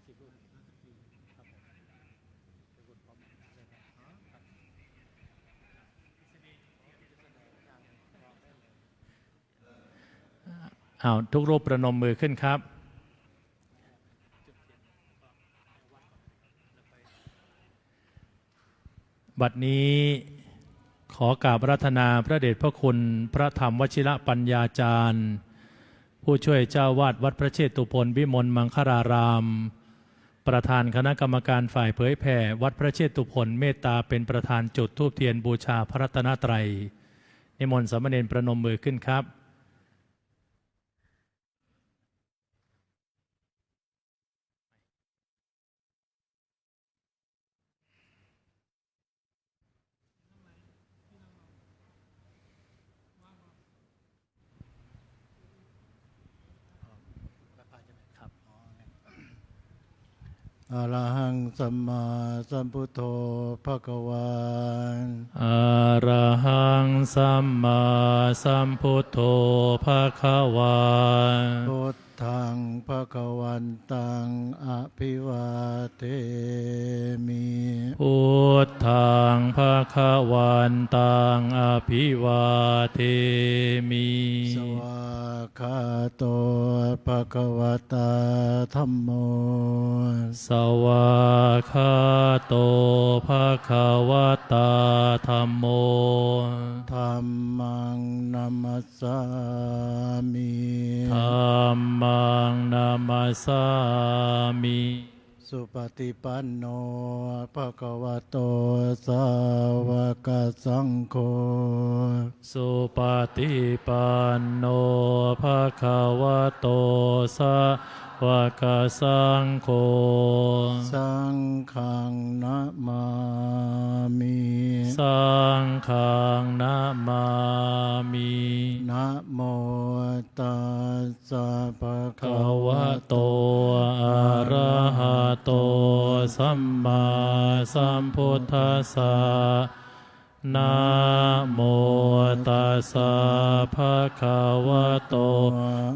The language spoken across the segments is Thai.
ทุกรูปประนมมือขึ้นครับบัดนี้ขอกราบอาราธนาพระเดชพระคุณพระธรรมวชิรปัญญาจารย์ผู้ช่วยเจ้าวาดวัดพระเชตุพนวิมลมังคลารามประธานคณะกรรมการฝ่ายเผยแผ่วัดพระเชตุพนเมตตาเป็นประธานจุดธูปเทียนบูชาพระรัตนตรัยนิมนต์สามเณรประนมมือขึ้นครับอะระหังสัมมาสัมพุทโธภควาอะระหังสัมมาสัมพุทโธภควาพุทธังภควันตังอภิวาเทมิพุทธังภควันตังอภิวาเทมิสวากขาโตภควตาธัมโมสวากขาโตภควตาธัมโมธัมมังนัมมัสสามิธัมมังนัมมัสสามิสุปฏิปันโนภควโตสาวกสังโฆสุปฏิปันโนภควโตสาวกสังโฆสังฆังนะมามิสังฆังนะมามินะโมตัสสะภะคะวะวะโตโตอะระหะโตสัมมาสัมพุทธัสสะนะโมตัสสะภะคะวะโต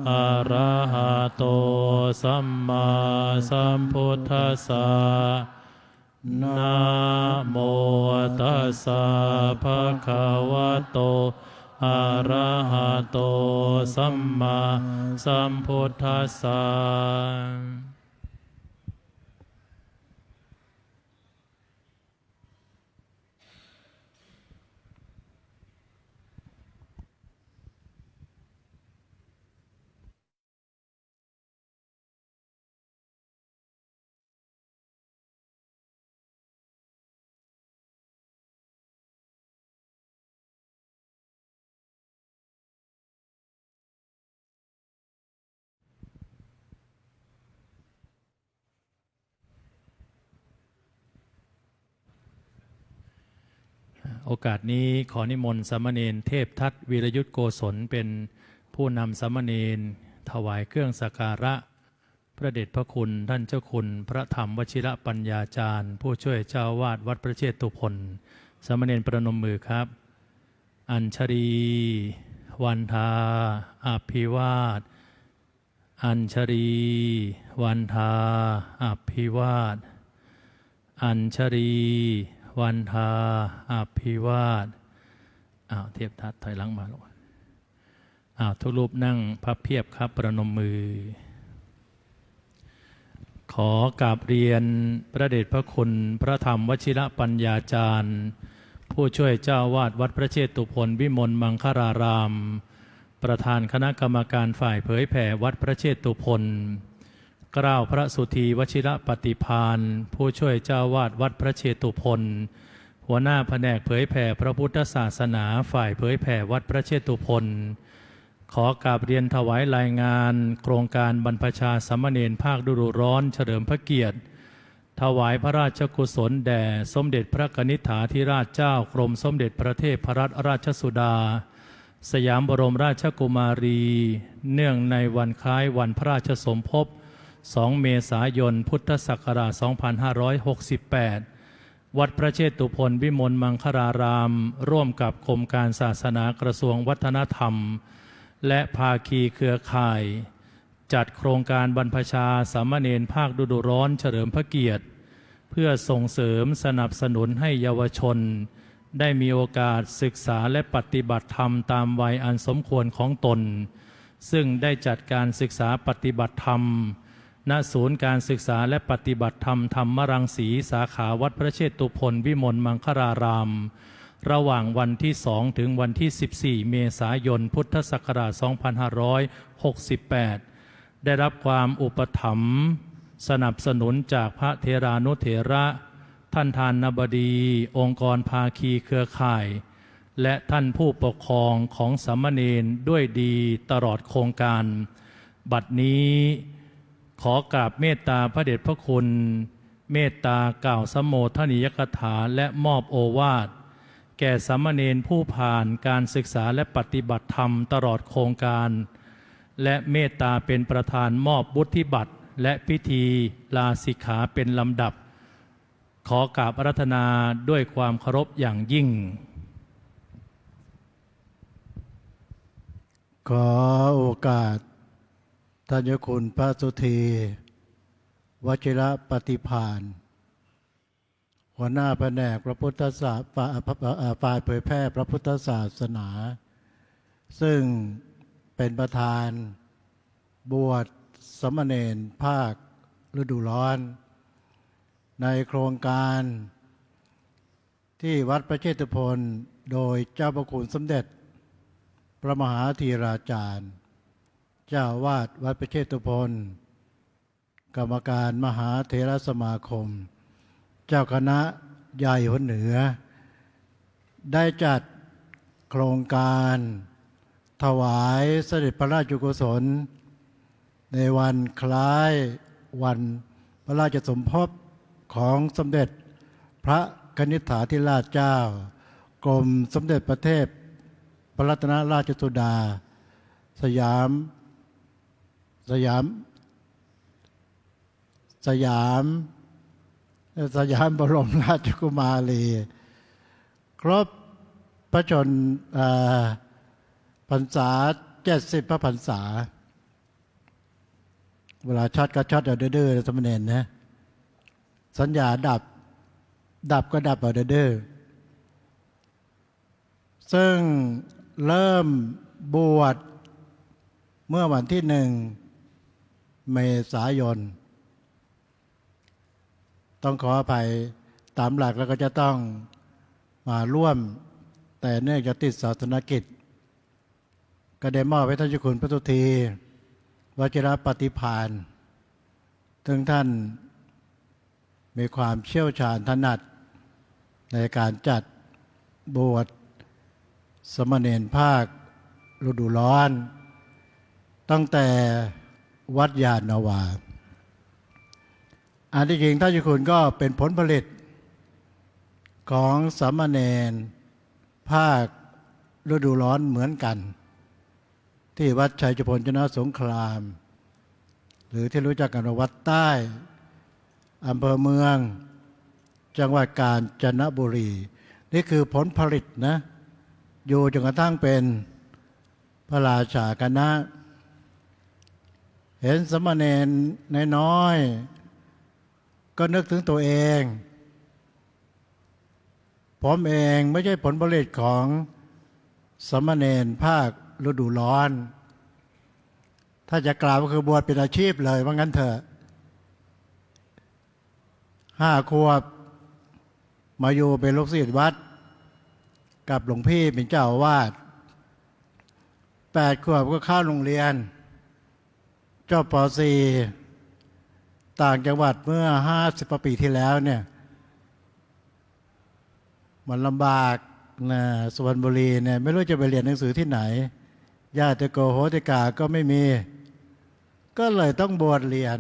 อะระหะโตสัมมาสัมพุทธัสสะนะโมตัสสะภะคะวะโตอะระหะโตสัมมาสัมพุทธัสสะโอกาสนี้ขอนิมนต์สามเณรเทพทัตวีรยุทธโกศลเป็นผู้นำสามเณรถวายเครื่องสักการะพระเดชพระคุณท่านเจ้าคุณพระธรรมวชิรปัญญาจารย์ผู้ช่วยเจ้าวาดวัดพระเชตุพนสามเณรประนมมือครับอัญชลีวันทาอภิวาทอัญชลีวันทาอภิวาทอัญชลีวันทาอภิวาทเทียบทัดถอยหลังมาลูกทุกรูปนั่งพับเพียบครับประนมมือขอกราบเรียนพระเดชพระคุณพระธรรมวชิรปัญญาจารย์ผู้ช่วยเจ้าวาดวัดพระเชตุพนวิมลมังคลารามประธานคณะกรรมการฝ่ายเผยแผ่วัดพระเชตุพนเกล้าพระสุธีวชิรปฏิภาณผู้ช่วยเจ้าวาดวัดพระเชตุพนหัวหน้าแผนกเผยแผ่พระพุทธศาสนาฝ่ายเผยแผ่วัดพระเชตุพนขอกราบเรียนถวายรายงานโครงการบรรพชาสามเณรภาคฤดูร้อนเฉลิมพระเกียรติถวายพระราชกุศลแด่สมเด็จพระกนิษฐาธิราชเจ้ากรมสมเด็จพระเทพรัตนราชสุดาสยามบรมราชกุมารีเนื่องในวันคล้ายวันพระราชสมภพ2 เมษายน พุทธศักราช 2568 วัดพระเชตุพนวิมลมังคลารามร่วมกับกรมการศาสนากระทรวงวัฒนธรรมและภาคีเครือข่าย จัดโครงการบรรพชาสามเณรภาคฤดูร้อนเฉลิมพระเกียรติ เพื่อส่งเสริมสนับสนุนให้เยาวชน ได้มีโอกาสศึกษาและปฏิบัติธรรมตามวัยอันสมควรของตน ซึ่งได้จัดการศึกษาปฏิบัติธรรมณศูนย์การศึกษาและปฏิบัติธรรมธรรมรังสีสาขาวัดพระเชตุพนวิมลมังคลาราม ระหว่างวันที่ 2 ถึงวันที่ 14 เมษายน พุทธศักราช 2568 ได้รับความอุปถัมภ์สนับสนุนจากพระเถรานุเถระ ท่านทานบดี องค์กรภาคีเครือข่าย และท่านผู้ปกครองของสามเณรด้วยดีตลอดโครงการ บัดนี้ขอกราบเมตตาพระเดชพระคุณ เมตตากล่าวสมโภชนียกถาและมอบโอวาทแก่สามเณรผู้ผ่านการศึกษาและปฏิบัติธรรมตลอดโครงการ และเมตตาเป็นประธานมอบวุฒิบัตรและพิธีลาสิกขาเป็นลำดับ ขอกราบอาราธนาด้วยความเคารพอย่างยิ่ง ขอโอกาสท่านเจ้าคุณพระสุธีวชิระปฏิภาณหัวหน้าแผนกพระพุทธศาสนาฝ่ายเผยแพร่พระพุทธศาสนา ซึ่งเป็นประธานบวชสามเณรภาคฤดูร้อน ในโครงการที่วัดพระเชตุพนโดยเจ้าพระคุณสมเด็จพระมหาธีราจารย์เจ้าวาดวัดพระเชตุพนกรรมการมหาเถรสมาคม เจ้าคณะใหญ่หัวเหนือ ได้จัดโครงการถวายเสด็จพระราชกุศลในวันคล้ายวันพระราชสมภพของสมเด็จพระกนิษฐาธิราชเจ้ากรมสมเด็จพระเทพพระรัตนราชสุดาสยามบรมราชกุมารีครบพระชนพรรษา70 พระพรรษาเวลาช็อตก็ช็อตเอาดื้อๆสมณเณรนะสัญญาดับก็ดับเอาดื้อซึ่งเริ่มบวชเมื่อวันที่ 1 เมษายนต้องขออภัยตามหลักแล้วก็จะต้องมาร่วมแต่เนื่องจากติดศาสนกิจก็ได้มอบให้ท่านเจ้าคุณพระสุธีวชิรปฏิภาณซึ่งท่านมีความเชี่ยวชาญถนัดในการจัดบวชสามเณรภาคฤดูร้อนตั้งแต่วัดยานนาวาอันที่จริงท่านเจ้าคุณก็เป็นผลผลิตของสามเณรภาคฤดูร้อนเหมือนกันที่วัดชัยจุฬาชนะสงครามหรือที่รู้จักกันว่าวัดใต้อำเภอเมืองจังหวัดกาญจนบุรีนี่คือผลผลิตนะอยู่จนกระทั่งเป็นพระราชาคณะเห็นสามเณรน้อยๆก็นึกถึงตัวเองผมเองไม่ใช่ผลผลิตของสามเณรภาคฤดูร้อนถ้าจะกล่าวก็คือบวชเป็นอาชีพเลยว่างั้นเถอะ5 ขวบมาอยู่เป็นลูกศิษย์วัดกับหลวงพี่เป็นเจ้าอาวาส8 ขวบก็เข้าโรงเรียนจบป .4 ต่างจังหวัดเมื่อ50 ปีที่แล้วเนี่ยมันลำบากนะสุพรรณบุรีเนี่ยไม่รู้จะไปเรียนหนังสือที่ไหนญาติโกโหติกาก็ไม่มีก็เลยต้องบวชเรียน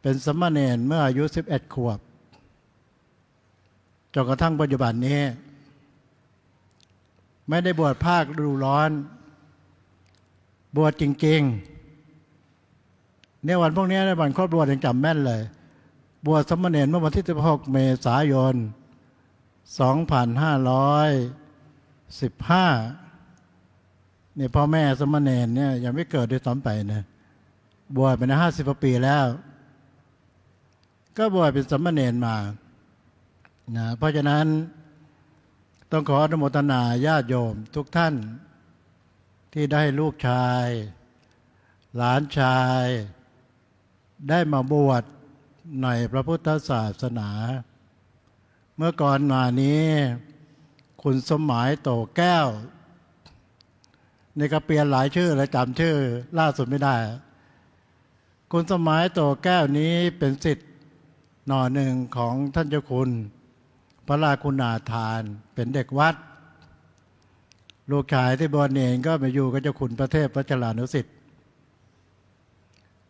เป็นสามเณรเมื่ออายุ11 ขวบจนกระทั่งปัจจุบันนี้ไม่ได้บวชภาคฤดูร้อนบวชจริงๆเนี่ยวันพวกนี้ในวันครอบครัวยังจำแม่นเลยบวชสามเณรเมื่อวันที่16 เมษายน 2515เนี่ยพ่อแม่สามเณรเนี่ยยังไม่เกิดด้วยซ้ำไปนะ บวชมา50 กว่าปีแล้ว ก็บวชเป็นสามเณรมานะเพราะฉะนั้นต้องขออนุโมทนาญาติโยมทุกท่านที่ได้ลูกชาย หลานชายได้มาบวชในพระพุทธศาสนา เมื่อก่อนหน้านี้คุณสมหมายโตแก้วนี่ก็เปลี่ยนหลายชื่อและจำชื่อล่าสุดไม่ได้ คุณสมหมายโตแก้วนี้เป็นศิษย์หน่อหนึ่งของท่านเจ้าคุณพระราคุณาทานเป็นเด็กวัดลูกชายที่บวชเนรก็มาอยู่กับเจ้าคุณพระเทพวัชรานุสิทธิ์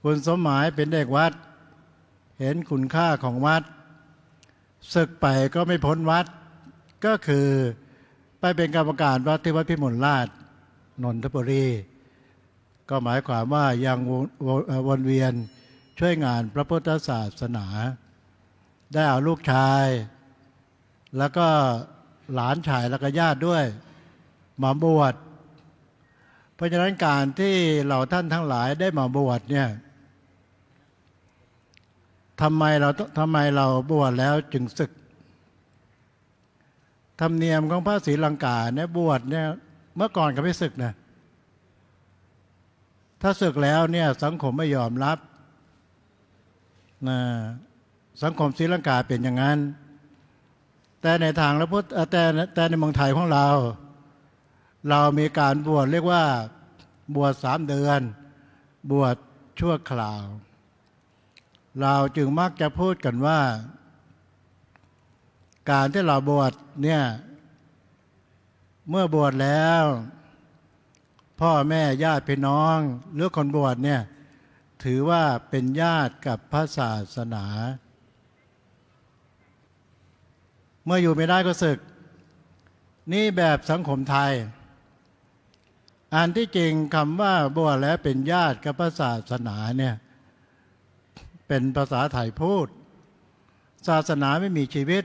คุณสมหมายเป็นเด็กวัดเห็นคุณค่าของวัดศึกไปก็ไม่พ้นวัดก็คือไปเป็นกรรมการวัดที่วัดพิมลราชนนทบุรีก็หมายความว่ายังวนเวียนช่วยงานพระพุทธศาสนาได้เอาลูกชายแล้วก็หลานชายแล้วก็ญาติด้วยมาบวชเพราะฉะนั้นการที่เราท่านทั้งหลายได้มาบวชเนี่ยทำไมเราบวชแล้วจึงศึกธรรมเนียมของพระศรีลังกาเนี่ยบวชเนี่ยเมื่อก่อนก็ไม่ศึกนะถ้าศึกแล้วเนี่ยสังคมไม่ยอมรับนะสังคมศรีลังกาเป็นอย่างนั้นแต่ในทางพระพุทธแต่ในเมืองไทยของเรามีการบวชเรียกว่าบวช3 เดือนบวชชั่วคราวเราจึงมักจะพูดกันว่าการที่เราบวชเนี่ยเมื่อบวชแล้วพ่อแม่ญาติพี่น้องหรือคนบวชเนี่ยถือว่าเป็นญาติกับพระศาสนาเมื่ออยู่ไม่ได้ก็สึกนี่แบบสังคมไทยอันที่จริงคำว่าบวชแล้วเป็นญาติกับพระศาสนาเนี่ยเป็นภาษาไทยพูดศาสนาไม่มีชีวิต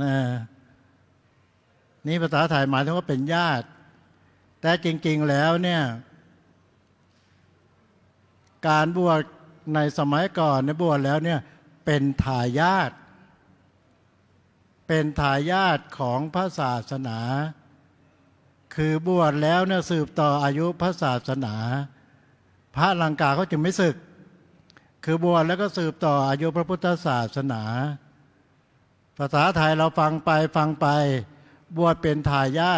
นะนี่ภาษาไทยหมายถึงว่าเป็นญาติแต่จริงๆแล้วเนี่ยการบวชในสมัยก่อนเนี่ยบวชแล้วเนี่ยเป็นทายาทของพระศาสนาคือบวชแล้วเนี่ยสืบต่ออายุพระศาสนาพระลังกาเขาจึงไม่สึกคือบวชแล้วก็สืบต่ออายุพระพุทธศาสนาภาษาไทยเราฟังไปบวชเป็นทายา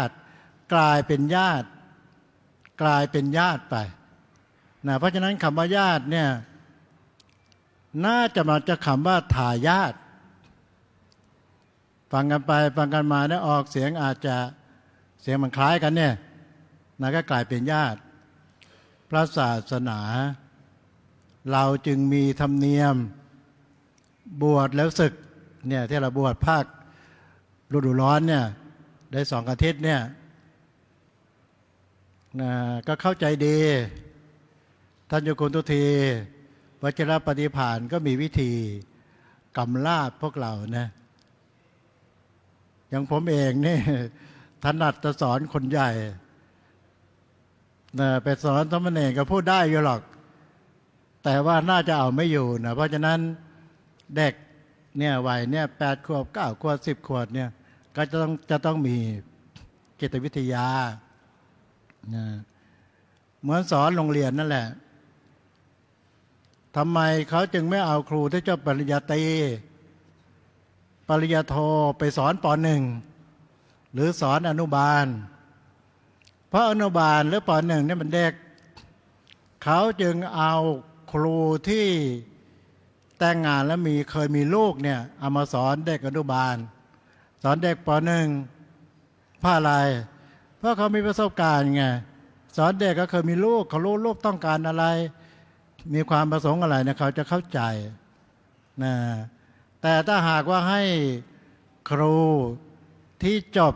ทกลายเป็นญาติไปนะเพราะฉะนั้นคำว่าญาติเนี่ยน่าจะมาจากคำว่าทายาทฟังกันไปฟังกันมาเนี่ยออกเสียงอาจจะเสียงมันคล้ายกันเนี่ยนะก็กลายเป็นญาติพระศาสนาเราจึงมีธรรมเนียมบวชแล้วศึกเนี่ยที่เราบวชภาคฤดูร้อนเนี่ยได้2 อาทิตย์เนี่ยนะก็เข้าใจดีท่านเจ้าคุณทุทีวชิรปฏิภาณก็มีวิธีกำลาบพวกเรานะอย่างผมเองนี่ถนัดจะสอนคนใหญ่นะไปสอนสามเณรก็พูดได้อยู่หรอกแต่ว่าน่าจะเอาไม่อยู่นะเพราะฉะนั้นเด็กเนี่ยวัยเนี่ย8 ขวบ 9 ขวบ 10 ขวบเนี่ยก็จะต้องมีจิตวิทยานะเหมือนสอนโรงเรียนนั่นแหละทำไมเขาจึงไม่เอาครูที่จบปริญญาตรีปริญญาโทไปสอนป.1 หรือสอนอนุบาลเพราะอนุบาลหรือป.1เนี่ยมันเด็กเขาจึงเอาครูที่แต่งงานแล้วเคยมีลูกเนี่ยเอามาสอนเด็กอนุบาลสอนเด็กป.1เพราะอะไรเพราะเขามีประสบการณ์ไงสอนเด็กก็เคยมีลูกเขารู้ลูกต้องการอะไรมีความประสงค์อะไรเนี่ยเขาจะเข้าใจนะแต่ถ้าหากว่าให้ครูที่จบ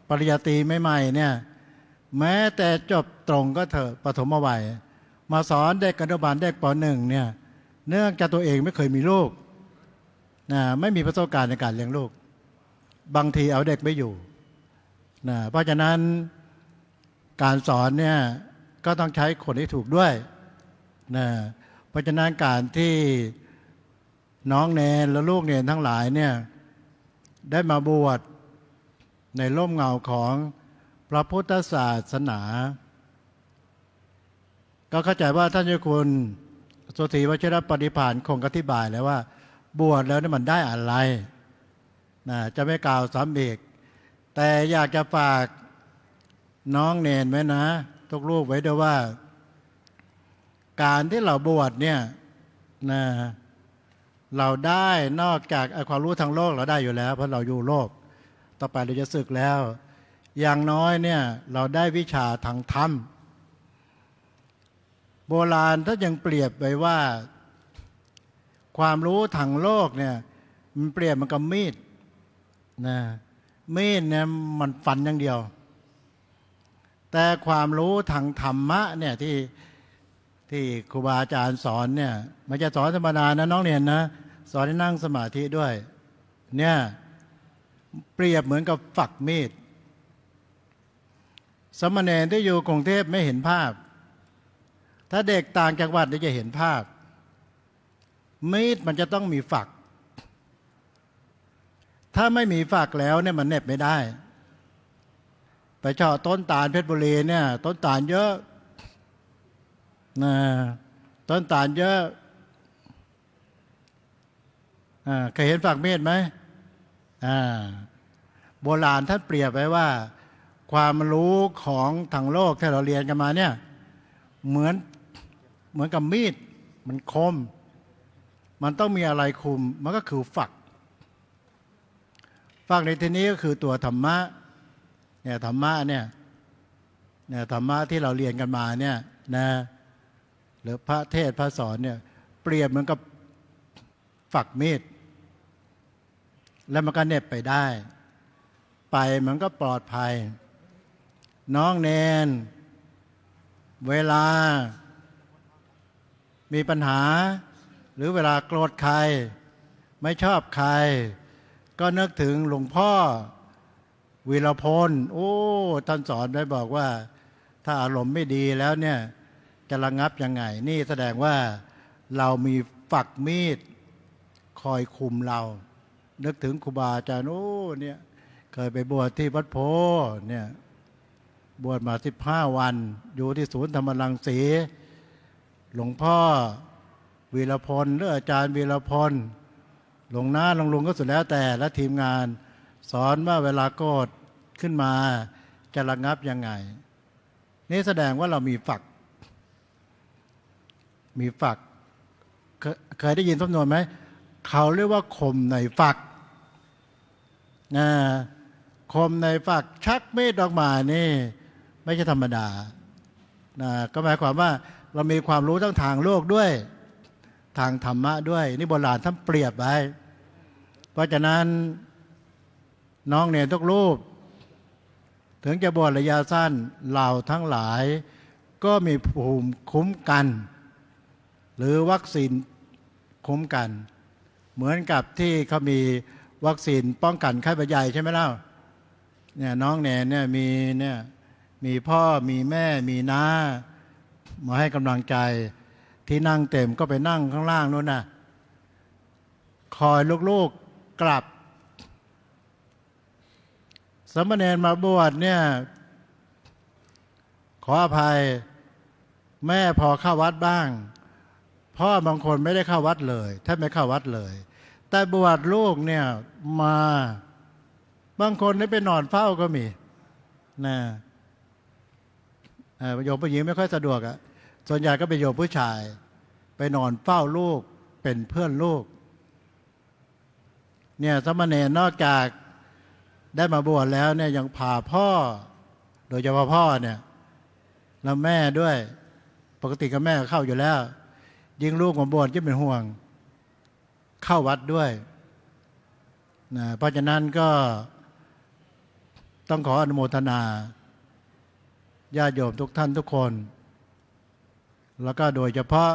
ปริญญาตรีใหม่ๆเนี่ยแม้แต่จบตรงก็เถอะปฐมวัยมาสอนเด็กอนุบาลเด็กป.1เนี่ยเนื่องจากตัวเองไม่เคยมีลูกนะไม่มีประสบการณ์ในการเลี้ยงลูกบางทีเอาเด็กไม่อยู่นะเพราะฉะนั้นการสอนเนี่ยก็ต้องใช้คนที่ถูกด้วย นะเพราะฉะนั้นการที่น้องเนรและลูกเนรทั้งหลายเนี่ยได้มาบวชในร่มเงาของพระพุทธศาสนาก็เข้าใจว่าท่านเจ้าคุณโสธีวชิรปฏิภาณคงอธิบายแล้วว่าบวชแล้วนี่มันได้อะไรนะจะไม่กล่าวซ้ำอีกแต่อยากจะฝากน้องเนรไว้นะทุกรูปไว้ด้วยว่าการที่เราบวชเนี่ยนะเราได้นอกจากความรู้ทางโลกเราได้อยู่แล้วเพราะเราอยู่โลกต่อไปเราจะศึกแล้วอย่างน้อยเนี่ยเราได้วิชาทางธรรมโบราณถ้ายังเปรียบไว้ว่าความรู้ทางโลกเนี่ยมันเปรียบมันกับมีดนะมีดเนี่ยมันฟันอย่างเดียวแต่ความรู้ทางธรรมะเนี่ยที่ครูบาอาจารย์สอนเนี่ยไม่ใช่สอนธรรมดานะน้องเรียนนะสอนให้นั่งสมาธิด้วยเนี่ยเปรียบเหมือนกับฝักมีดสมณเณรที่อยู่กรุงเทพไม่เห็นภาพถ้าเด็กต่างจังหวัดจะเห็นภาพมีดมันจะต้องมีฝักถ้าไม่มีฝักแล้วเนี่ยมันเหน็บไม่ได้ไปเจาะต้นตาลเพชรบุรีเนี่ยต้นตาลเยอะนะต้นตาลเยอะเคยเห็นฝักมีดไหมโบราณท่านเปรียบไว้ว่าความรู้ของทางโลกที่เราเรียนกันมาเนี่ยเหมือนกับมีดมันคมมันต้องมีอะไรคุมมันก็คือฝักในที่นี้ก็คือตัวธรรมะเนี่ยธรรมะเนี่ยธรรมะที่เราเรียนกันมาเนี่ยนะหรือพระเทศน์พระสอนเนี่ยเปรียบเหมือนกับฝักมีดแล้วมันก็เหน็บไปได้ไปมันก็ปลอดภัยน้องเนรเวลามีปัญหาหรือเวลาโกรธใครไม่ชอบใครก็นึกถึงหลวงพ่อวีรพลโอ้ท่านสอนไว้บอกว่าถ้าอารมณ์ไม่ดีแล้วเนี่ยจะระงับยังไงนี่แสดงว่าเรามีฝักมีดคอยคุมเรานึกถึงครูบาอาจารย์โอ้เนี่ยเคยไปบวชที่วัดโพเนี่ยบวชมา15 วันอยู่ที่ศูนย์ธรรมรังสีหลวงพ่อวีรพลหรืออาจารย์วีรพลหลวงน้าหลวงลุงก็สุดแล้วแต่และทีมงานสอนว่าเวลาโกรธขึ้นมาจะระงับยังไงนี่แสดงว่าเรามีฝักเคยได้ยินสำนวนไหมเขาเรียกว่าคมในฝักคมในฝักชักมีดออกมานี่ไม่ใช่ธรรมดาก็หมายความว่าเรามีความรู้ทั้งทางโลกด้วยทางธรรมะด้วยนี่โบราณท่านเปรียบไว้เพราะฉะนั้นน้องเนรทุกรูปถึงจะบวชระยะสั้นเราทั้งหลายก็มีภูมิคุ้มกันหรือวัคซีนคุ้มกันเหมือนกับที่เขามีวัคซีนป้องกันไข้หวัดใหญ่ใช่ไหมเล่าเนี่ยน้องเนรเนี่ยมีพ่อมีแม่มีน้ามาให้กำลังใจที่นั่งเต็มก็ไปนั่งข้างล่างนู้นนะคอยลูกๆกลับสมณเณรมาบวชเนี่ยขออภัยแม่พอเข้าวัดบ้างพ่อบางคนไม่ได้เข้าวัดเลยถ้าไม่เข้าวัดเลยแต่บวชลูกเนี่ยมาบางคนนี่ไปนอนเฝ้าก็มีนะโยมผู้หญิงไม่ค่อยสะดวกอ่ะส่วนใหญ่ก็เป็นโยมผู้ชายไปนอนเฝ้าลูกเป็นเพื่อนลูกเนี่ยสมณเณรนอกจากได้มาบวชแล้วเนี่ยยังพาพ่อโดยเฉพาะพ่อเนี่ยแล้วแม่ด้วยปกติก็แม่เข้าอยู่แล้วยิ่งลูกของบวชยิ่งเป็นห่วงเข้าวัดด้วยนะเพราะฉะนั้นก็ต้องขออนุโมทนาญาติโยมทุกท่านทุกคนแล้วก็โดยเฉพาะ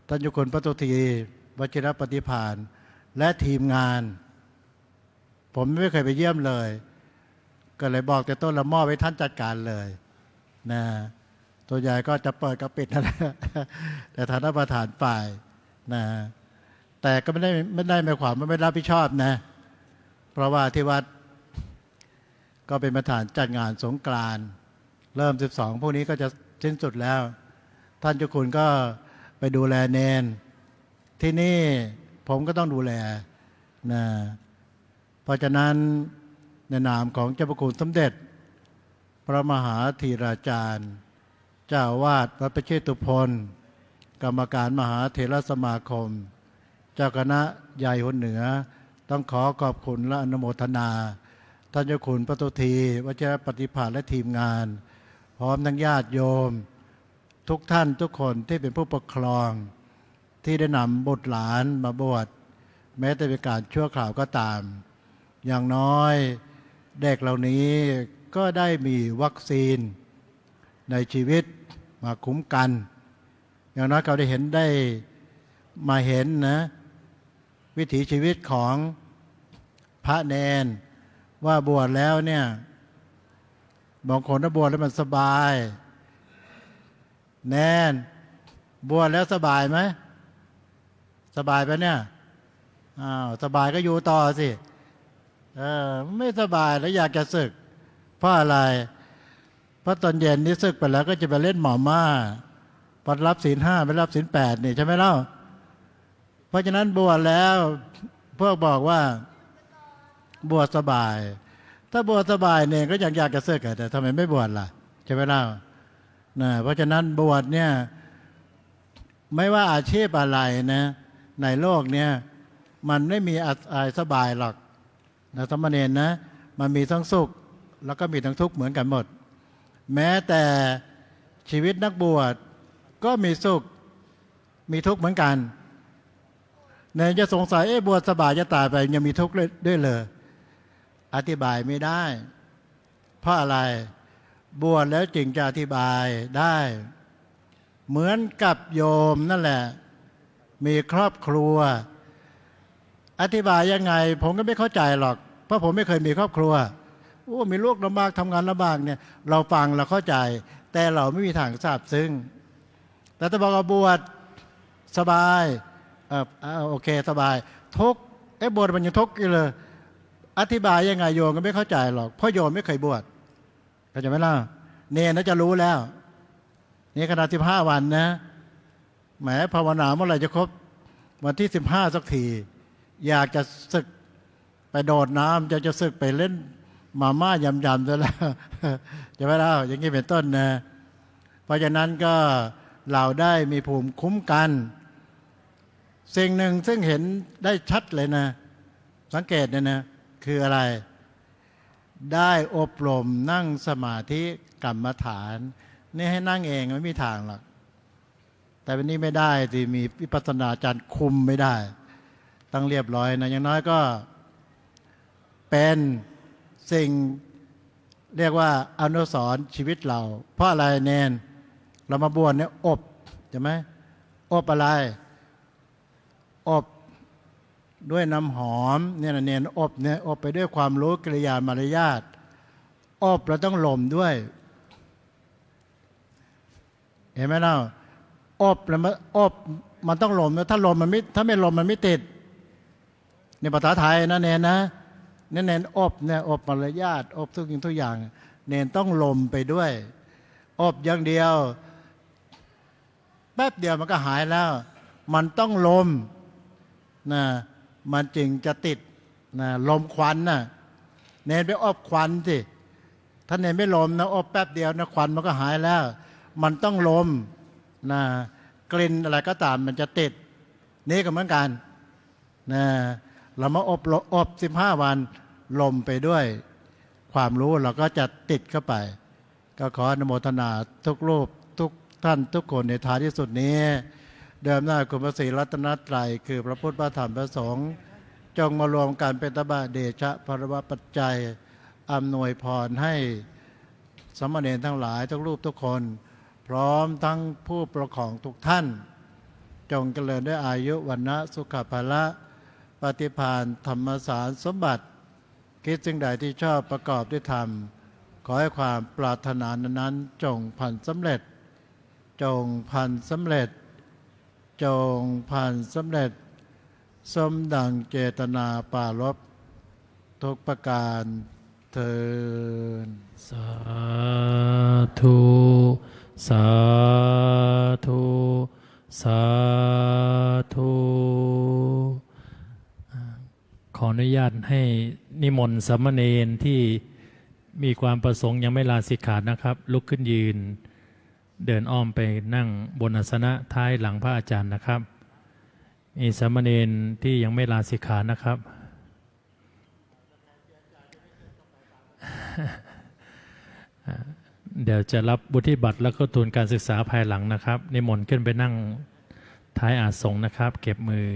ท่านเจ้าคุณพระโสธีวชิรปฏิภาณและทีมงานผมไม่เคยไปเยี่ยมเลยก็เลยบอกแต่ต้นละมอบไว้ท่านจัดการเลยนะ ตัวใหญ่ก็จะเปิดกับปิดนั่นแหละแต่ฐานะประธานฝ่ายนะแต่ก็ไม่ได้หมายความว่าไม่รับผิดชอบนะเพราะว่าที่วัดก็เป็นประธานจัดงานสงกรานต์เริ่ม12พวกนี้ก็จะสิ้นสุดแล้วท่านเจ้าคุณก็ไปดูแลเนนที่นี่ผมก็ต้องดูแลนะเพราะฉะนั้นในนามของเจ้าพระคุณสมเด็จพระมหาธีราจารย์เจ้าวาดวัดประเชตุพนกรรมการมหาเถรสมาคมเจ้าคณะใหญ่หนเหนือต้องขอขอบคุณและอนุโมทนาท่านเจ้าคุณพระตุทีวชิรปฏิภาณและทีมงานพร้อมทั้งญาติโยมทุกท่านทุกคนที่เป็นผู้ปกครองที่ได้นำบุตรหลานมาบวชแม้แต่เป็นการชั่วคราวก็ตามอย่างน้อยเด็กเหล่านี้ก็ได้มีวัคซีนในชีวิตมาคุ้มกันอย่างน้อยเขาได้มาเห็นนะวิถีชีวิตของพระเนนว่าบวชแล้วเนี่ยบางคนถ้าบวชแล้วมันสบายแนนบวชแล้วสบายไหมสบายปะเนี่ยอ้าวสบายก็อยู่ต่อสิไม่สบายแล้วอยากจะศึกเพราะอะไรเพราะตอนเย็นนี้ศึกไปแล้วก็จะไปเล่นหมอม่าพอรับศีล 5ไปรับศีล 8นี่ใช่ไหมเล่าเพราะฉะนั้นบวชแล้วพวกบอกว่าบวชสบายถ้าบวชสบายเนี่ยก็อยากจะศึกแต่ทำไมไม่บวชล่ะใช่ไหมเล่านะเพราะฉะนั้นบวชเนี่ยไม่ว่าอาชีพอะไรนะในโลกเนี่ยมันไม่มีอะไรสบายหรอกนะสมณเณรนะมันมีทั้งสุขแล้วก็มีทั้งทุกข์เหมือนกันหมดแม้แต่ชีวิตนักบวชก็มีสุขมีทุกข์เหมือนกันเนี่ยจะสงสัยบวชสบายจะตายไปยังมีทุกข์ด้วยเลยอธิบายไม่ได้เพราะอะไรบวชแล้วจึงจะอธิบายได้เหมือนกับโยมนั่นแหละมีครอบครัวอธิบายยังไงผมก็ไม่เข้าใจหรอกเพราะผมไม่เคยมีครอบครัวมีลูกลำบากทำงานลำบากเนี่ยเราฟังเราเข้าใจแต่เราไม่มีทางทราบซึ้งแต่ถ้าบอกว่าบวชสบายโอเคสบายทุกข์บวชมันยังทุกข์อยู่เลยอธิบายยังไงโยมก็ไม่เข้าใจหรอกเพราะโยมไม่เคยบวชเข้าใจไหมล่ะเนรน่าจะรู้แล้วนี่ขนาด15 วันนะแหมภาวนาเมื่อไหร่จะครบวันที่15สักทีอยากจะศึกไปโดดน้ำจะศึกไปเล่นมาม่ายำๆซะแล้วจะไม่เล่าอย่างนี้เป็นต้นนะเพราะฉะนั้นก็เราได้มีภูมิคุ้มกันสิ่งหนึ่งซึ่งเห็นได้ชัดเลยนะสังเกตเนี่ยนะคืออะไรได้อบรมนั่งสมาธิกรรมฐานนี่ให้นั่งเองไม่มีทางหรอกแต่วันนี้ไม่ได้ที่มีวิปัสสนาจารย์คุมไม่ได้ต้องเรียบร้อยนะอย่างน้อยก็เป็นสิ่งเรียกว่าอนุสรณ์ชีวิตเราเพราะอะไรเนนเรามาบวชเนี่ยอบใช่ไหมอบอะไรอบด้วยน้ำหอมเนี่ยเนนอบเนี่ยอบไปด้วยความรู้กิริยามารยาทอบเราต้องหล่มด้วยเห็นไหมเล่าอบแล้วมันอบมันต้องหล่มถ้าหล่มมันไม่ถ้าไม่หล่มมันไม่ติดในภาษาไทยนะเนนนะเนนอบเนี่ยอบมารยาทอบทุกสิ่งทุกอย่างเนนต้องหล่มไปด้วยอบอย่างเดียวแป๊บเดียวมันก็หายแล้วมันต้องลมนะมันจึงจะติดนะลมควันนะเนนไปอบควันสิถ้าเนนไม่ลมนะอบแป๊บเดียวนะควันมันก็หายแล้วมันต้องลมนะกลิ่นอะไรก็ตามมันจะติดนี่ก็เหมือนกันนะเรามาอบ15 วันลมไปด้วยความรู้เราก็จะติดเข้าไปก็ขออนุโมทนาทุกรูปทุกท่านทุกคนในท้ายที่สุดนี้เดิมหน้าคุณพระศรีรัตนตรัยคือพระพุทธพระธรรมพระสงฆ์จงมารวมกันเป็นตบะเดชะภรวะปัจจัยอำนวยพรให้สามเณรทั้งหลายทุกรูปทุกคนพร้อมทั้งผู้ปกครองทุกท่านจงเจริญด้วยอายุวันนะสุขภาละปฏิภาณธรรมสารสมบัติคิดสิ่งใดที่ชอบประกอบด้วยธรรมขอให้ความปรารถนานั้นจงพันสำเร็จ จงพันสำเร็จจงพันสำเร็จสมดังเจตนาปรารภทุกประการเทิน สาธุสาธุสาธุขออนุญาตให้นิมนต์สามเณรที่มีความประสงค์ยังไม่ลาสิกขานะครับ ลุกขึ้นยืนเดินอ้อมไปนั่งบนอาสนะท้ายหลังพระอาจารย์นะครับมีสามเณรที่ยังไม่ลาสิกขานะครับ เดี๋ยวจะรับบุธิบัตรแล้วก็ทุนการศึกษาภายหลังนะครับนิมนต์ขึ้นไปนั่งท้ายอาสงนะครับ เก็บมือ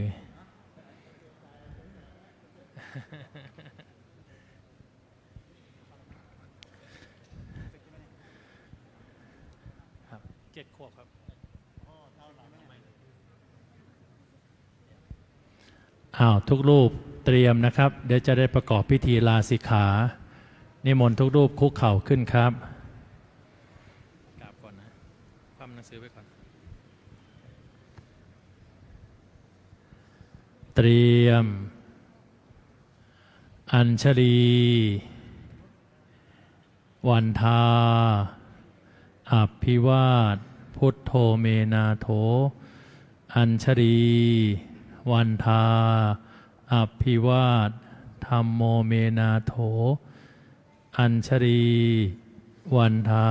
7 ขวบครับทุกรูปเตรียมนะครับ เดี๋ยวจะได้ประกอบพิธีลาสิกขานิมนต์ทุกรูปคุกเข่าขึ้นครับกราบก่อนนะคว่ำหนังสือไว้ก่อนเตรียมอัญชลีวันทาอภิวาทพุทโธเมนาโถอัญชลีวันทาอภิวาทธัมโมเมนาโถอัญชลีวันทา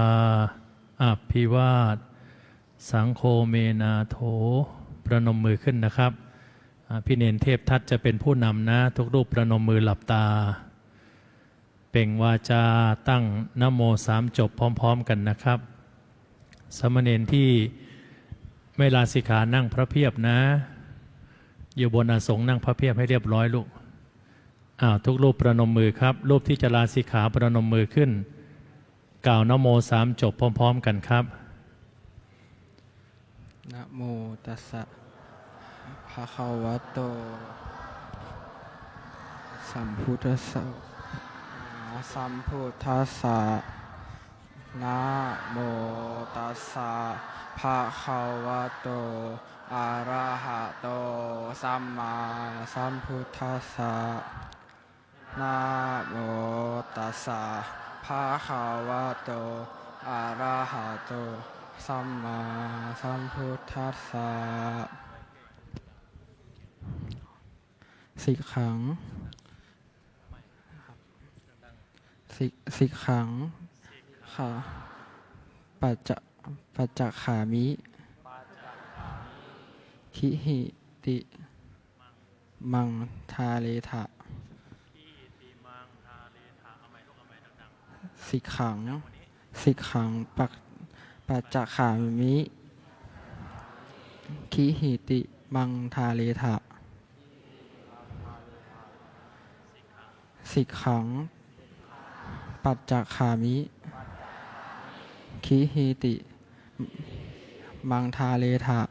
อภิวาทสังโฆเมนาโถประนมมือขึ้นนะครับพี่เนนเทพทัตจะเป็นผู้นำนะทุกรูปประนมมือหลับตาเปล่งวาจาตั้งนะโม3จบพร้อมๆกันนะครับสามเณรที่ไม่ลาสิกขานั่งพระเพียบนะอยู่บนอาสงนั่งพระเพียบให้เรียบร้อยลูกทุกรูปประนมมือครับรูปที่จะลาสิกขาประนมมือขึ้นกล่าวนะโม3จบพร้อมๆกันครับนะโมตัสสะภะคะวะโตสัมพุทธัสสะสัมพุทธัสสะนะโมตัสสะภะคะวะโตอะระหะโตสัมมาสัมพุทธัสสะนะโมตัสสะภะคะวะโตอะระหะโตสัมมาสัมพุทธัสสะสิกขังสิกขังค่ะปัจจขามิทิหิติมังทาเลทะสิกขังปัจจขามิทิหิติมังทาเลทะสิกขังปัจจขามิคิหิติมังทาเลทะ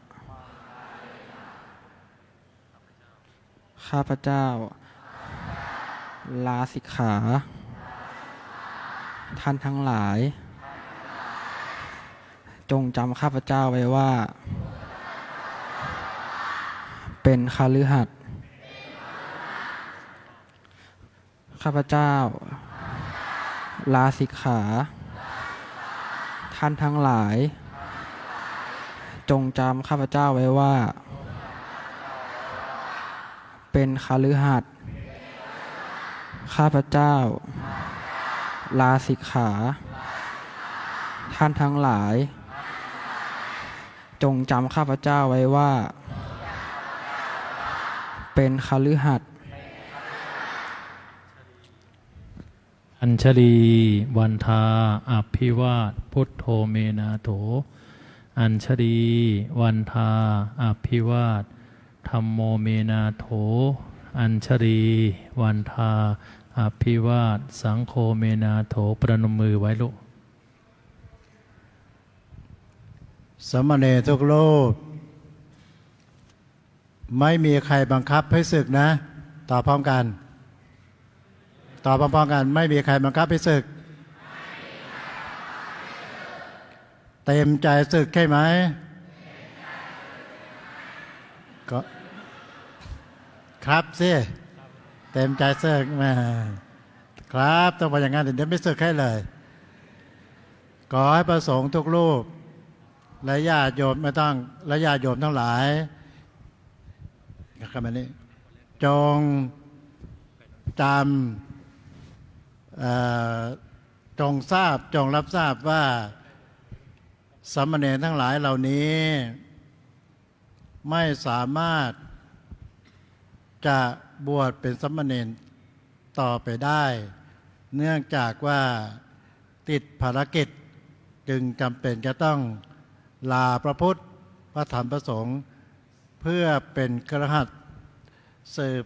ข้าพเจ้าลาสิกขาท่านทั้งหลายจงจำข้าพเจ้าไว้ว่าเป็นคฤหัสถ์ข้าพเจ้าลาสิกขาท่านทั้งหลายจงจำข้าพเจ้าไว้ว่าเป็นคฤหัสถ์ข้าพเจ้าลาสิกขาท่านทั้งหลายจงจำข้าพเจ้าไว้ว่าเป็นคฤหัสถ์อัญชลีวันทาอภิวาทพุทโธเมนาโถอัญชลีวันทาอภิวาทธัมโมเมนาโถอัญชลีวันทาอภิวาทสังโฆเมนาโถประนมมือไว้ลูก สามเณรทุกรูปไม่มีใครบังคับให้ศึกนะต่อพร้อมกันต่อพร้อมๆกันไม่มีใครบังคับให้ศึก เต็มใจศึกใช่ไหมก็ครับสิเต็มใจศึกมาครับต้องว่าอย่างนั้นเดี๋ยวไม่ศึกให้เลยขอให้ประสงค์ทุกรูปและญาติโยมไม่ต้องและญาติโยมทั้งหลายนะครับอันนี้จงจำจงทราบจงรับทราบว่าสามเณรทั้งหลายเหล่านี้ไม่สามารถจะบวชเป็นสามเณรต่อไปได้เนื่องจากว่าติดภารกิจจึงจำเป็นจะต้องลาพระพุทธพระธรรมพระสงฆ์เพื่อเป็นคฤหัสถ์สืบ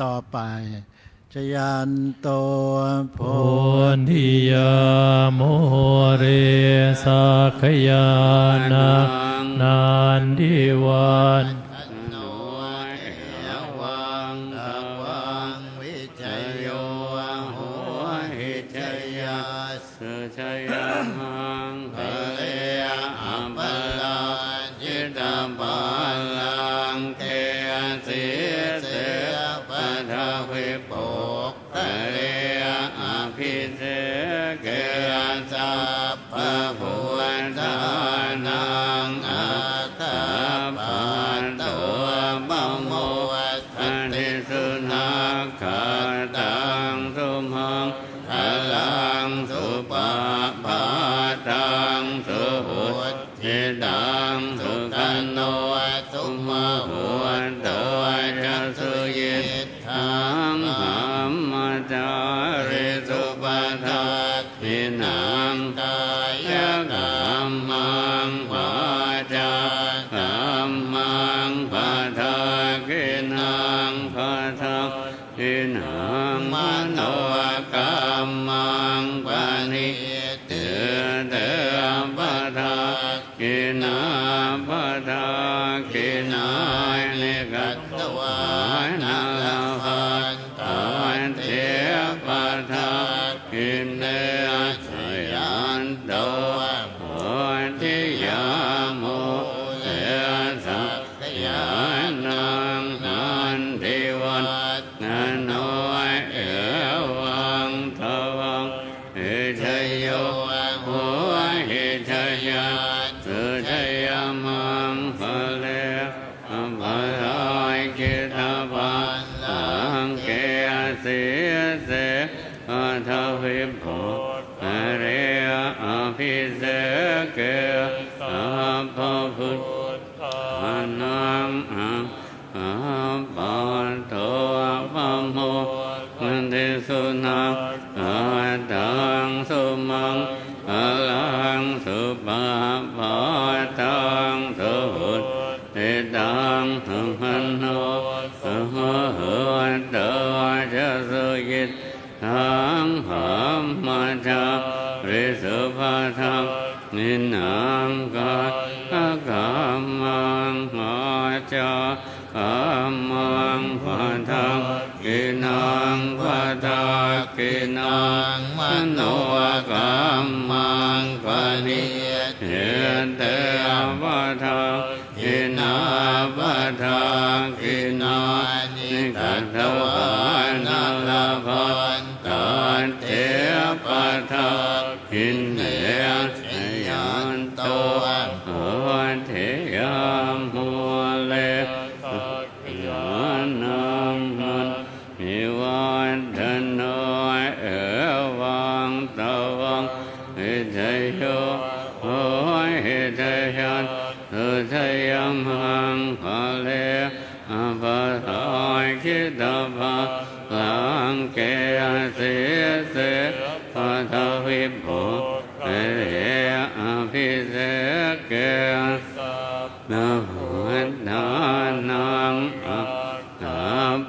ต่อไปชยันโตโพ โพธิยาโมเรสักยานานันทิวัน โนเอวังตะวังวิจโยโหหิจยาสุชยังภะเลอัปปลาจิตตปาลังเทสิเสปะทะวิปุกทะเลอภิเสเกสัพพะพุทธานังอัตถะปันโตปะโมอันติสุนัขขัตตังสุมังพลังสุปะปะตังสุหุตติตังสุขันโนสุมาหุนโตจะสุยิตถังหัมมจาริสุปะทักขินังกายกรรมังวาจากรรมังปะทักขินังปะทักขินังมโนกรรมังปะนิเตเตปะทักขินาปะทักขินานิกัตตวานาลาภันตานเทปะทักขิเนชยันโตโพธิยาโมเตสักยานังนันทิวันนันโนเอวังทวังเอชโยโหหิชยาสุชยมังภะเลอัปปะลายกิตาปันลังเกสิเสปะทะวิปุกะเรอภิเสเกสัพพะพุทธานังอัตถะปันโตปะโมอันติสุนัขขัตตังสุมังพลังสุปะปะตังสุหุตติตังสุขันโนสุหุนโตจะสุยิตถังหัมมาจาริสุภะทังนินังกากรรมังมาจากรรมังปะทังกินังปะทักกินังมโนกรรมังปะนิเตเตปะทังกินาปะทังกินานิกัตถวานาลาภันตานเทปะทักขิเนชยันโตโพธิยาโมเลสักยานังนันทิวันธโนเอวังตะวังหิจโยโหหิจยันสุชยมังภะเลอัปปะลายกิตาปันลังเกสิเสปะทะวิปุกะเรอภิเสเกสัพพะพุทธานังอัตถะ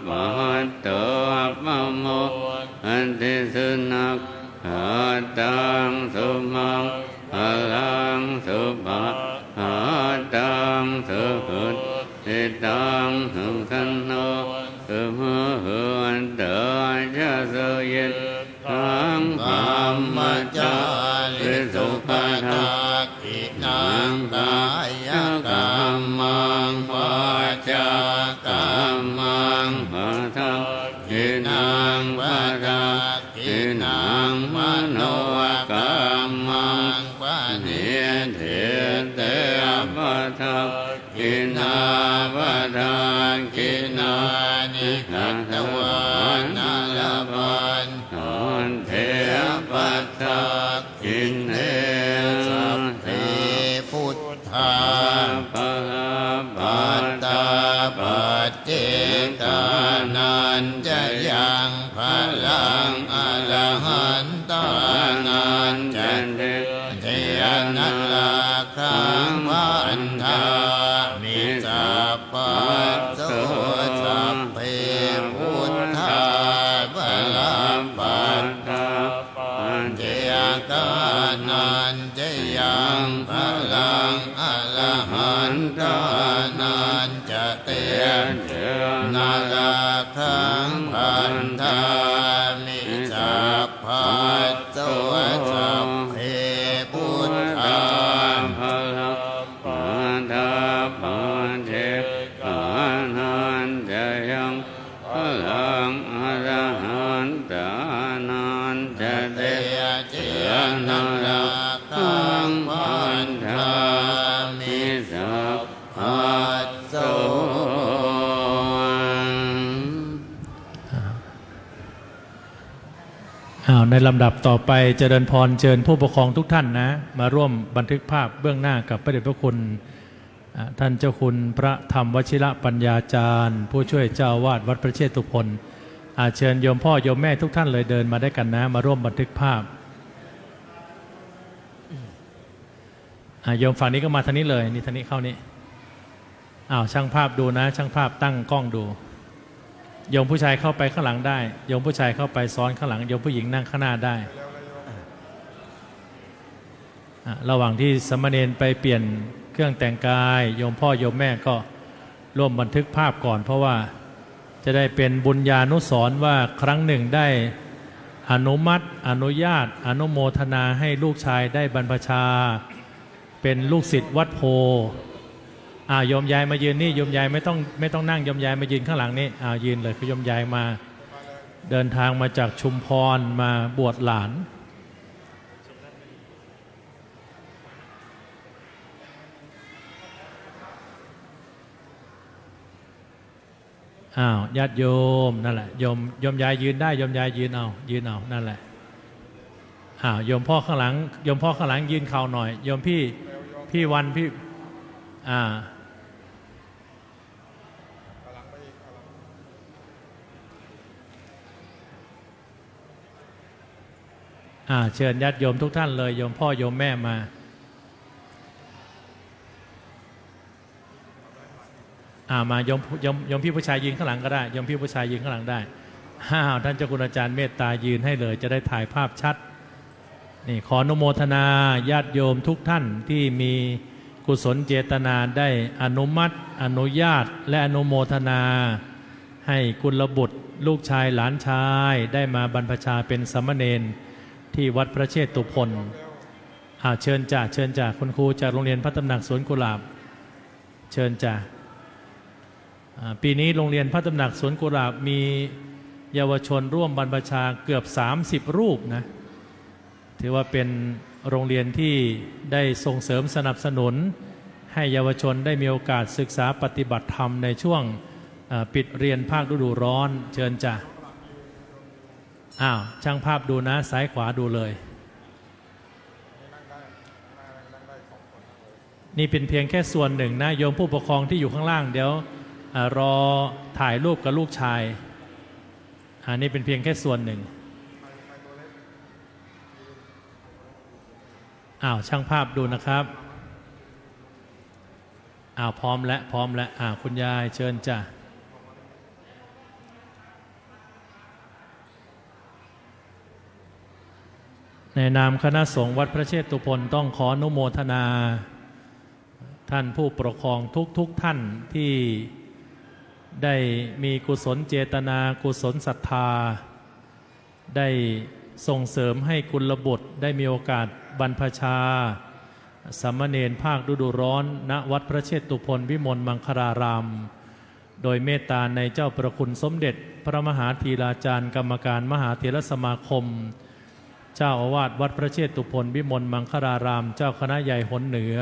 ปันโตปะโมอันติสุนัขขัตตังสุมังพลังสุปะปะตังสุหุตติตังสุขันโนสุหุนโตจะสุยิตถังหัมมจาริสุภะทักขิ งมโนกรรมังปะเนเทเตปัฏฐกินาปัฏฐกินานิขัตตวานาลปันนนเทปัฏฐกินเนสัพเพพุทธาปะปัตตาปัจเจกานันจะยังพลังอรหันตานันจะเทนัลลาคังวันทามิสัพพะโสสัพเพพุทธาปะปัตตาปัจเจกานันจะยังพลังอรหันตานันจะเตนาลาคังพันธามิสัพพะโสสัพเพพุทธาภลัปันธาปันเทกานันจะยังพลังอรหันตานันจะเตนาลาคังพันธามิสัพพะโสในลำดับต่อไปเจริญพรเชิญผู้ปกครองทุกท่านนะมาร่วมบันทึกภาพเบื้องหน้ากับพระเดชพระคุณท่านเจ้าคุณพระธรรมวชิระปัญญาจารย์ผู้ช่วยเจ้าวาดวัดพระเชตุพนเชิญโยมพ่อโยมแม่ทุกท่านเลยเดินมาได้กันนะมาร่วมบันทึกภาพโยมฝั่งนี้ก็มาทางนี้เลยนี่ทางนี้เข้านี้ช่างภาพดูนะช่างภาพตั้งกล้องดูโยมผู้ชายเข้าไปข้างหลังได้โยมผู้ชายเข้าไปซ้อนข้างหลังโยมผู้หญิงนั่งข้างหน้าได้ระหว่างที่สมณเณรไปเปลี่ยนเครื่องแต่งกายโยมพ่อโยมแม่ก็ร่วมบันทึกภาพก่อนเพราะว่าจะได้เป็นบุญญานุสรณ์ว่าครั้งหนึ่งได้อนุมัติอนุญาตอนุโมทนาให้ลูกชายได้บรรพชาเป็นลูกศิษย์วัดโพโยมยายมายืนนี่โยมยายไม่ต้องนั่งโยมยายมายืนข้างหลังนี่ยืนเลยคือโยมยายมาเดินทางมาจากชุมพรมาบวชหลานญาติโยมนั่นแหละโยมยายยืนได้โยมยายยืนเอานั่นแหละโยมพ่อข้างหลังยืนเข่าหน่อยโยมพี่วันพี่เชิญญาติโยมทุกท่านเลยโยมพ่อโยมแม่มามาโยมพี่ผู้ชายยืนข้างหลังก็ได้โยมพี่ผู้ชายยืนข้างหลังได้ท่านเจ้าคุณอาจารย์เมตตายืนให้เลยจะได้ถ่ายภาพชัดนี่ขออนุโมทนาญาติโยมทุกท่านที่มีกุศลเจตนาได้อนุมัติอนุญาตและอนุโมทนาให้กุลบุตรลูกชายหลานชายได้มาบรรพชาเป็นสามเณรที่วัดพระเชตุพนเชิญจ่าคุณครูจากโรงเรียนพระตำหนักสวนกุหลาบเชิญจ่าปีนี้โรงเรียนพระตำหนักสวนกุหลาบมีเยาวชนร่วมบรรพชาเกือบ30รูปนะถือว่าเป็นโรงเรียนที่ได้ส่งเสริมสนับสนุนให้เยาวชนได้มีโอกาสศึกษาปฏิบัติธรรมในช่วงปิดเรียนภาคฤดูร้อนเชิญจ่าช่างภาพดูนะซ้ายขวาดูเลยนี่เป็นเพียงแค่ส่วนหนึ่งนะโยมผู้ปกครองที่อยู่ข้างล่างเดี๋ยวรอถ่ายรูปกับลูกชายนี่เป็นเพียงแค่ส่วนหนึ่งช่างภาพดูนะครับพร้อมแล้วคุณยายเชิญจ้ะในนามคณะสงฆ์วัดพระเชตุพนต้องขออนุโมทนาท่านผู้ปกครองทุกท่านที่ได้มีกุศลเจตนากุศลศรัทธาได้ส่งเสริมให้กุลบุตรได้มีโอกาสบรรพชาสามเณรภาคฤดูร้อนณวัดพระเชตุพนวิมลมังคลารามโดยเมตตาในเจ้าประคุณสมเด็จพระมหาธีราจารย์กรรมการมหาเถรสมาคม เจ้าอาวาสวัดพระเชตุพนวิมลมังคลารามเจ้าคณะใหญ่หนเหนือ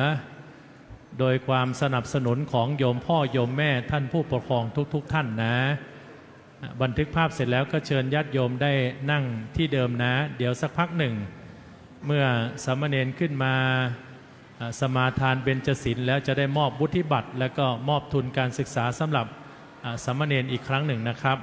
โดยความสนับสนุนของโยมพ่อโยมแม่ท่านผู้ปกครองทุกท่านนะบันทึกภาพเสร็จแล้วก็เชิญญาติโยมได้นั่งที่เดิมนะเดี๋ยวสักพักหนึ่งเมื่อสามเณรขึ้นมาสมาทานเบญจศีลแล้วจะได้มอบวุฒิบัตรและก็มอบทุนการศึกษาสำหรับสามเณรอีกครั้งหนึ่งนะครับ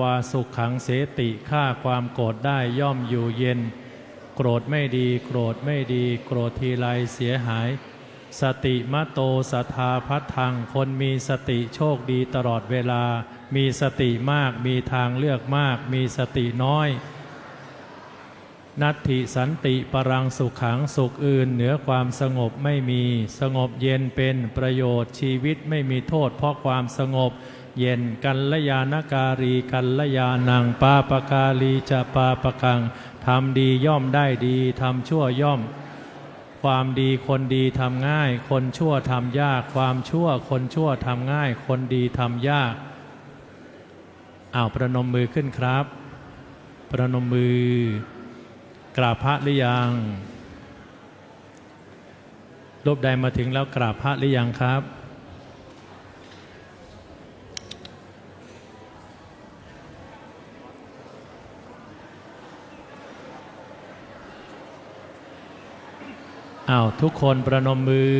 วาสุขขังเสติฆ่าความโกรธได้ย่อมอยู่เย็นโกรธไม่ดีโกรธไม่ดีโกรธทีไรเสียหายสติมะโตสัทธาพัทธังคนมีสติโชคดีตลอดเวลามีสติมากมีทางเลือกมากมีสติน้อยนัตถิสันติปรังสุขขังสุขอื่นเหนือความสงบไม่มีสงบเย็นเป็นประโยชน์ชีวิตไม่มีโทษเพราะความสงบเย็นกัลยาณการีกัลยาณังปาปกาลีจะปาปกังทำดีย่อมได้ดีทำชั่วย่อมความดีคนดีทำง่ายคนชั่วทำยากความชั่วคนชั่วทำง่ายคนดีทำยากประนมมือขึ้นครับประนมมือกราบพระหรือยังรูปใดมาถึงแล้วกราบพระหรือยังครับทุกคนประนมมือ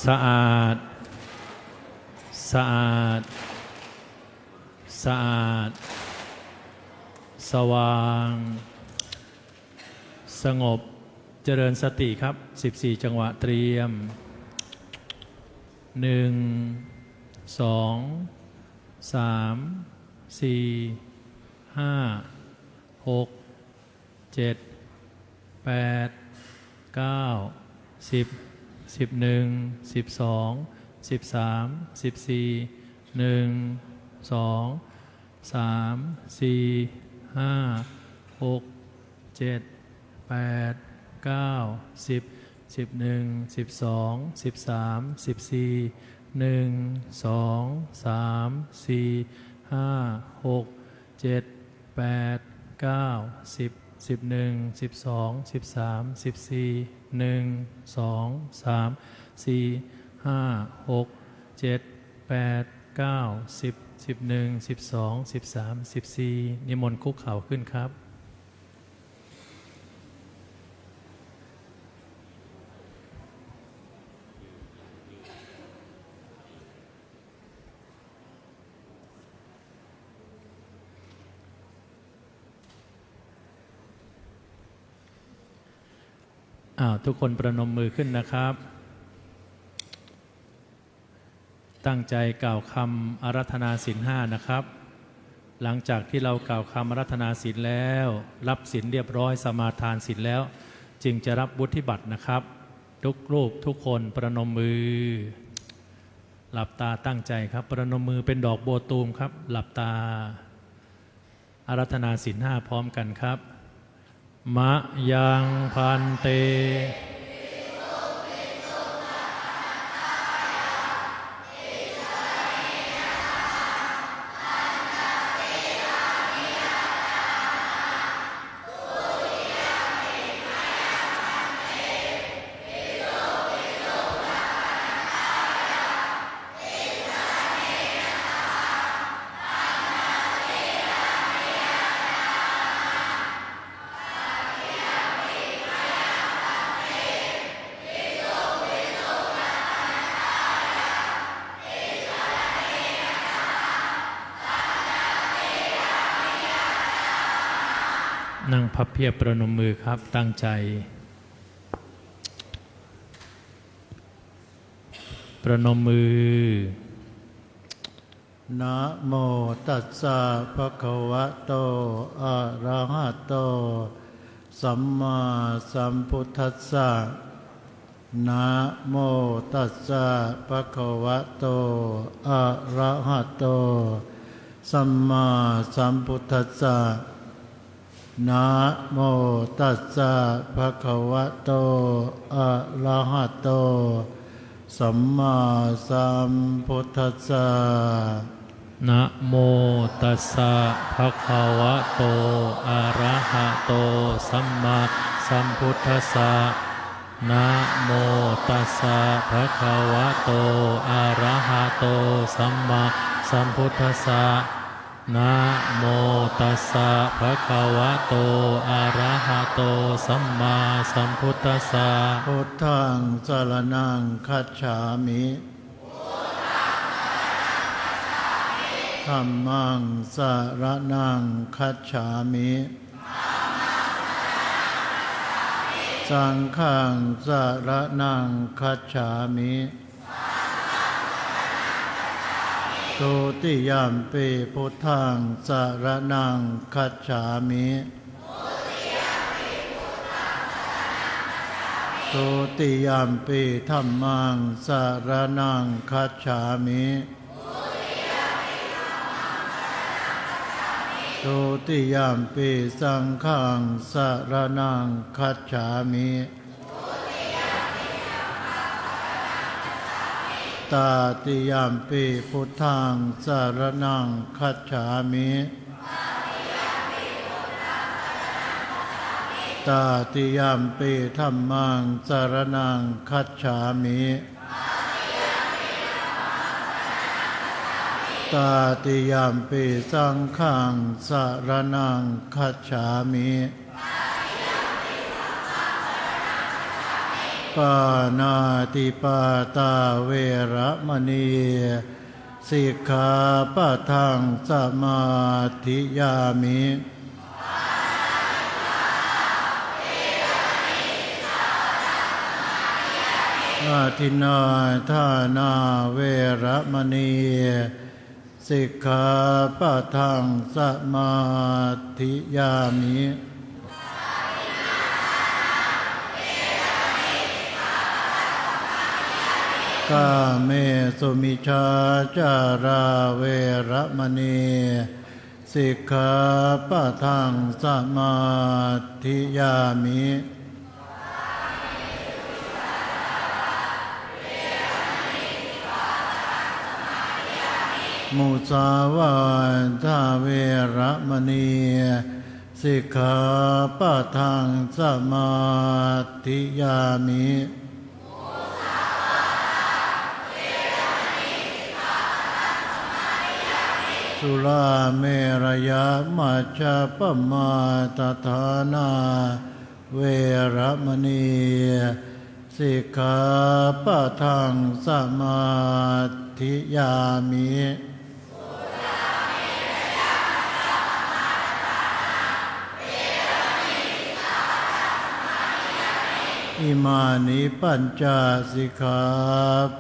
สะอาดสะอาดสะอาดสว่างสงบเจริญสติครับ14จังหวะเตรียม1 2 3 4 5 6 7 8 9 10 11 12 13 14 1 2 3 4 5 6 7 8 9 10 11 12 13 14 1 2 3 4 5 6 7 8 9 10 11 12 13 14 1 2 3 4 5 6 7 8 9 10 11 12 13 14นิมนต์คุกเข่าขึ้นครับทุกคนประนมมือขึ้นนะครับตั้งใจกล่าวคำอาราธนาศีล5นะครับหลังจากที่เรากล่าวคำอาราธนาศีลแล้วรับศีลเรียบร้อยสมาทานศีลแล้วจึงจะรับวุฒิบัตรนะครับทุกรูปทุกคนประนมมือหลับตาตั้งใจครับประนมมือเป็นดอกบัวตูมครับหลับตาอาราธนาศีล5พร้อมกันครับมะยังพันเตนั่งพับเพียบประนมมือครับตั้งใจประนมมือนะโมตัสสะภะคะวะโตอะระหะโตสัมมาสัมพุทธัสสะนะโมตัสสะภะคะวะโตอะระหะโตสัมมาสัมพุทธัสสะนะโมตัสสะภะคะวะโตอะระหะโตสัมมาสัมพุทธัสสะนะโมตัสสะภะคะวะโตอะระหะโตสัมมาสัมพุทธัสสะนะโมตัสสะภะคะวะโตอะระหะโตสัมมาสัมพุทธัสสะนะโมตัสสะภะคะวะโตอะระหะโตสัมมาสัมพุทธัสสะพุทธังสรณังคัจฉามิธ ธัมมังสรณังคัจฉามิสังฆังสรณังคัจฉามิทุติยัมปิพุทธังสรณังคัจฉามิทุติยัมปิธัมมังสรณังคัจฉามิทุติยัมปิสังฆังสรณังคัจฉามิตาติยัมปิพุทธังสรณังคัจฉามิตาติยัมปิธัมมังสรณังคัจฉามิตาติยัมปิสังฆังสรณังคัจฉามิปานาติปาตาเวระมณีสิกขาปะทังสมาธิยามิอาทินนาทานาเวระมณีสิกขาปะทังสมาธิยามิกาเมสุมิชาจาราเวระมณีสิกขาปะทังสมาธิยามิมุสาวาทาเวระมณีสิกขาปะทังสมาธิยามิสุราเมรยะมัจจปมาตฐานาเวระมณีสิกขาปะทังสมาธิยามิอิมานิปัญจสิกขา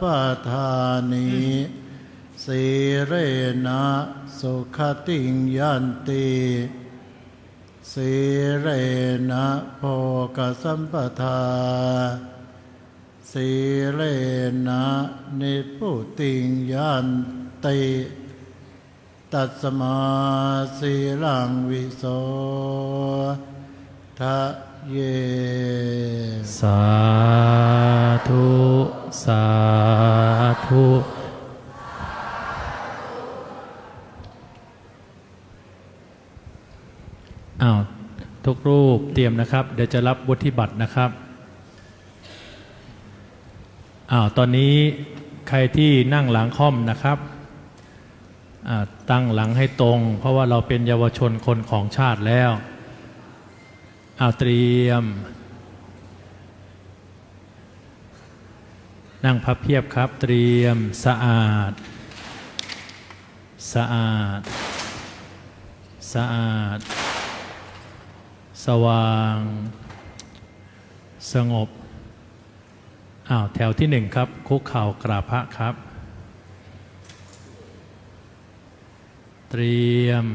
ปะทานิสีเรนะสุขติงยันติสีเรนะโภคสัมปทาสีเรนะนิพพุติงยันติตัสมาสีลังวิโสทะเยสาธุสาธุอ้าวทุกรูปเตรียมนะครับเดี๋ยวจะรับวุฒิบัตรนะครับตอนนี้ใครที่นั่งหลังค่อมนะครับตั้งหลังให้ตรงเพราะว่าเราเป็นเยาวชนคนของชาติแล้วเตรียมนั่งพับเพียบครับเตรียมสะอาดสะอาดสะอาดสว่างสงบแถวที่หนึ่งครับคุกเข่ากราบพระครับเตรียม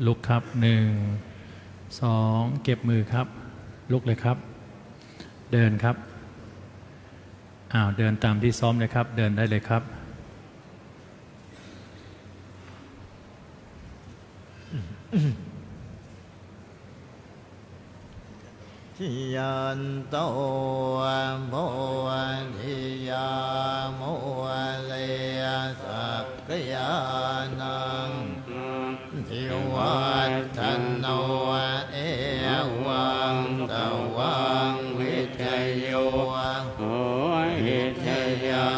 ลุกครับ1 2เก็บมือครับลุกเลยครับเดินครับเดินตามที่ซ้อมเลยครับเดินได้เลยครับทิยันโตโมทิยาโมเลสักกยานังทิวัฒโนเอวังตวังวิทโยโหหิทยา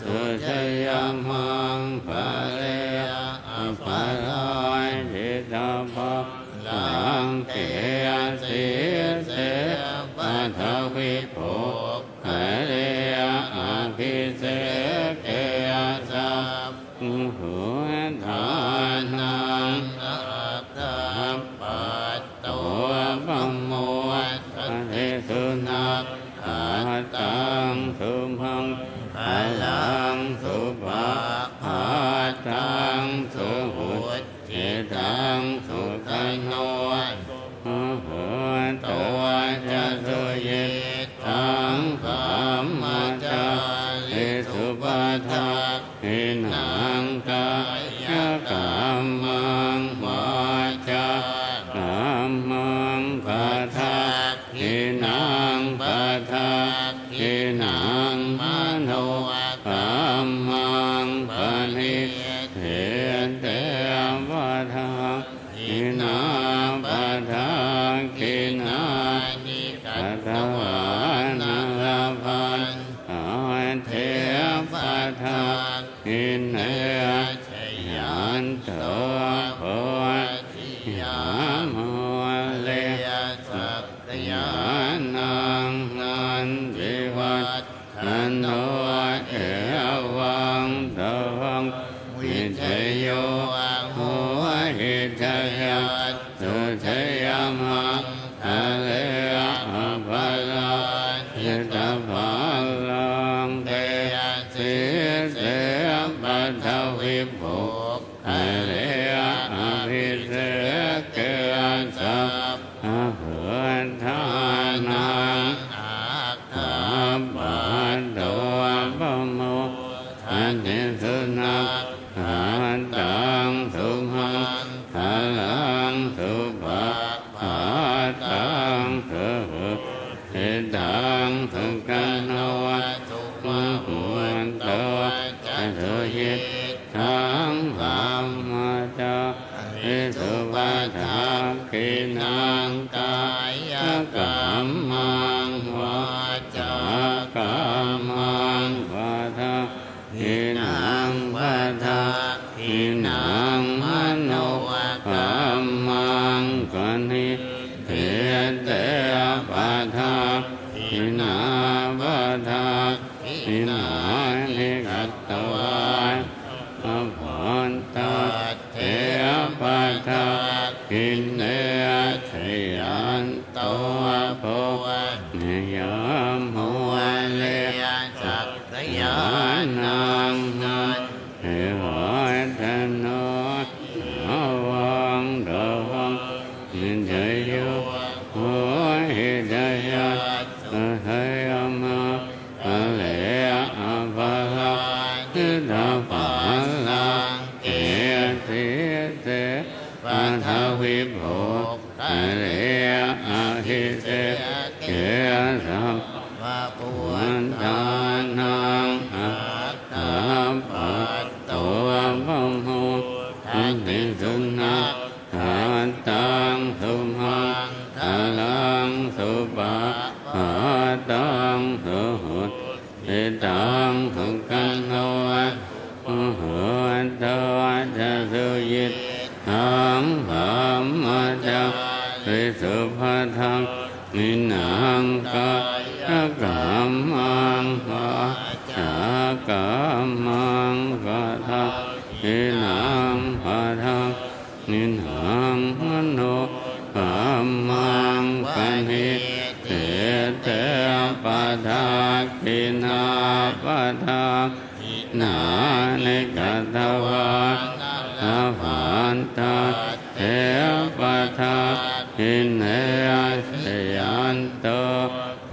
สุจยมังภะเลอภะลายทิตาภะลังเกสีเส นังอัคคัปปัตโตปัมโมทัเทสุนักขัตตังสุมังพลังสุภะหัตตังสุหุตจิตังสุขันโนหันตัวจะสุยิตังสัมมาจาริสุปะทักขินังกายกรรมังวาจากรรมังปะทักขินังปะทักขินังมโนกรรมังปณิเทเตวะทักขินาปะทักขินานิกัตตวานาภันเทปะทักขิเนชยันโตโพธิยามโหเลสักยานังนันวิวัตทันโนเอวังตวังวิเทโยโหหิทยัตสุเทยมังทะเลอะภะลาหิตาภาลังเตสิเสปัทธวิภุทะเลอะภิเสกสัพพะเหือนทานังอัคคัปปัตโตปัมโมทันเทสุนักขัตตังสุมังพลังสุภะหัตตังสุหุตจิตังสุขันโนสุมาหุนโตจะสุยิตังสัมมาจาริสุปะทักขินังกายกรรมังวาจากรรมังปะทักขินังปะทักขินังมโนกรรมังปณิเทเตปะทักขินาปะทักขินานิกัตตวาพันตัดเทปะทักขิเนชยันโตโพธิยามโหเลสักยานังนันเทวทันโนวังดวังนิจโยโหหิจยัตสุเทยมังทะเลอะภะลาหิตาภาลังเกสิเสปัทธวิภุทะเลอะภิเสกสัพพะปุณฑานังอัคคัปปัตโตปัมโมทันเทสุนักขัตตังสุมังพลังสุปะหัตตังสุหุตจิตังสุขันโนหันโตจะสุยิตังสัมมาจาริสุปะทักขินังกายกรรมังวาจากรรมังปะทักขินังปะทักขินังมโนกรรมังปณิเทเตปะทักขินาปะทักขินานิกัตตวาพันตัดเทปะทักขิเนชยันโตโพ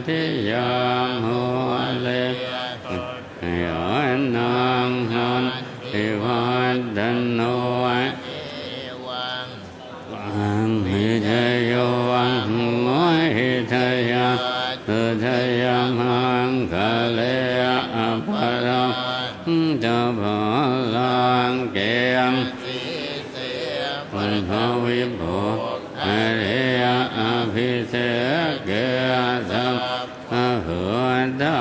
ธิยามโหเลยันนังหันติวัดดันโนวังหิเทโยวังโมหิเทยะสุเทยมังคะเลอะภะลังจะภะลังเกมปัญหาวิภุทะเลอะภิเสกสัพพะเหือนทา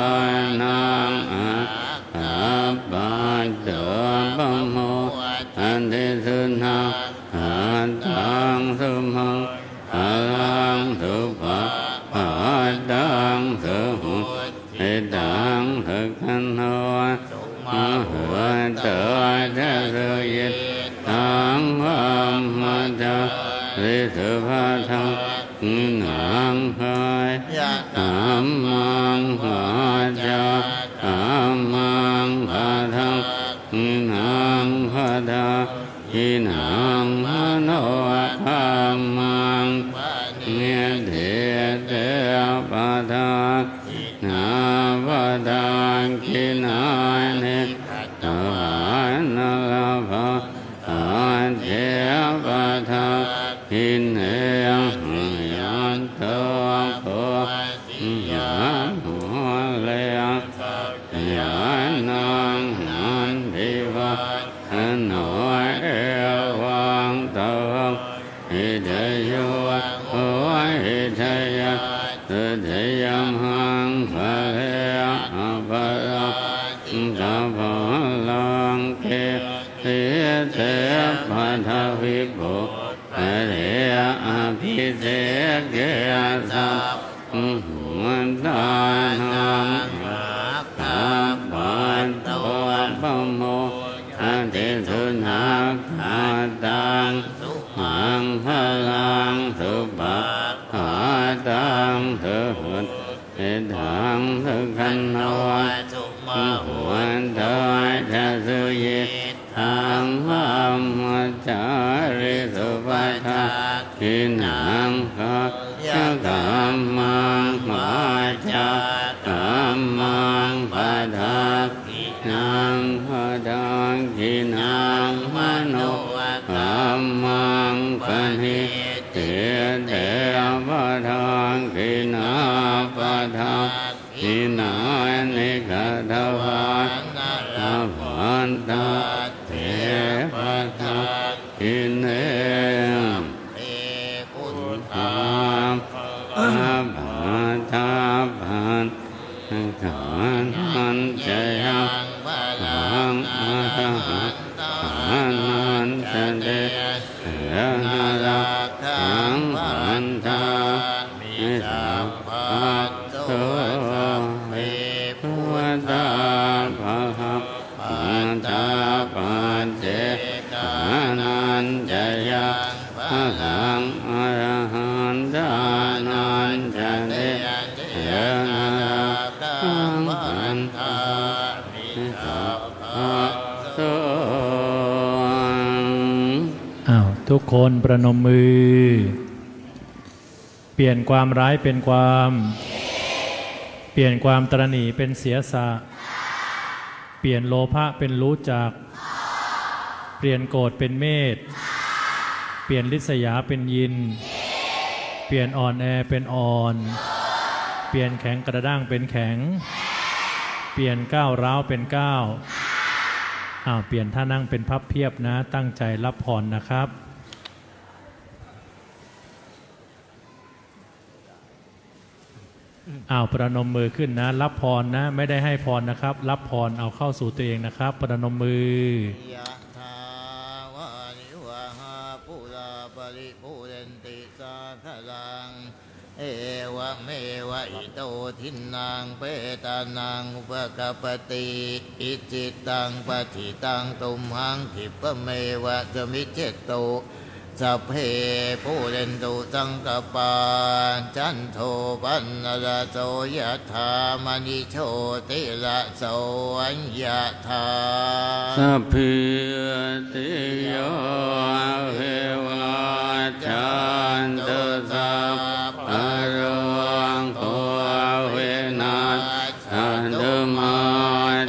นังอัคคัปปัตโตปัมโมทันเทสุนักขัตตังสุมังพลังสุภะหัตตังสุหุตจิตังสุขันโน มหันตจะสุยิตตั ริสุภาทังนังหายอัมมังหาจาอัมมังหาทังนังหาดาหินังมโนอัมมังเนเดเตปะทานาปะทังกินาเนตวานลาภาอาเทปะทาหินเนยันตวโพยาหัวเลยานังนันทิวะโนเอวังตวังหิเดโยโอหิเทยะตุเทยมังภะเลอะภะลังตาภะลังเกเทเทปะทะวิปุภะเลอะภิเทเกสัมมันตานังอาปันโตปะโมอะเทสุนาคาตังมังพลังสุปะหาตังเถิดเอตังสุขันนวัตหัวันตายจะสุยิทังวัมมัจจาริสุปัฏฐาทินังขายะกัมมังมาจากัมมังปัฏฐานังหะดังกินังมโนกัมมังปณิเตเตปะทังกินาปะทังกินานิกะทวานาวันตาเตปะทังกินเนพุทธาอาภาตาภันขันหันเจยังหังอาหังหันหันเจเดเอนาลักขังพันธามิสัพพะโตเวพุทธาภะหังปัญจปัจเจกานันเจยังพะหังอาหันทานันเจเดเอนาลักขังพันธามิสัพพะโต ทุกคนประนมมือเปลี่ยนความร้ายเป็นความเปลี่ยนความตระหนี่เป็นเสียสละเปลี่ยนโลภะเป็นรู้จักเปลี่ยนโกรธเป็นเมตเปลี่ยนริษยาเป็นยินเปลี่ยนอ่อนแอเป็นอ่อนเปลี่ยนแข็งกระด้างเป็นแข็งเปลี่ยนก้าวร้าวเป็นก้าวเปลี่ยนท่านั่งเป็นพับเพียบนะตั้งใจรับพรนะครับประนมมือขึ้นนะรับพรนะไม่ได้ให้พรนะครับรับพรเอาเข้าสู่ตัวเองนะครับประนมมือยะถาวานิวะหาปุราปริปุเรนติสาคลังเอวะเมวะอิโตทินังเปตานังอุปกปติอิจิตังปฏิตังตุมหังขิปะเมวะสมิจเจโตสัพเพปูเรนตุสังกปาจันโทปันนรโสยถามณิโชติระโสยถาสัพพิติโยเทวาจันตุสัพพะโรโควินาศตุมา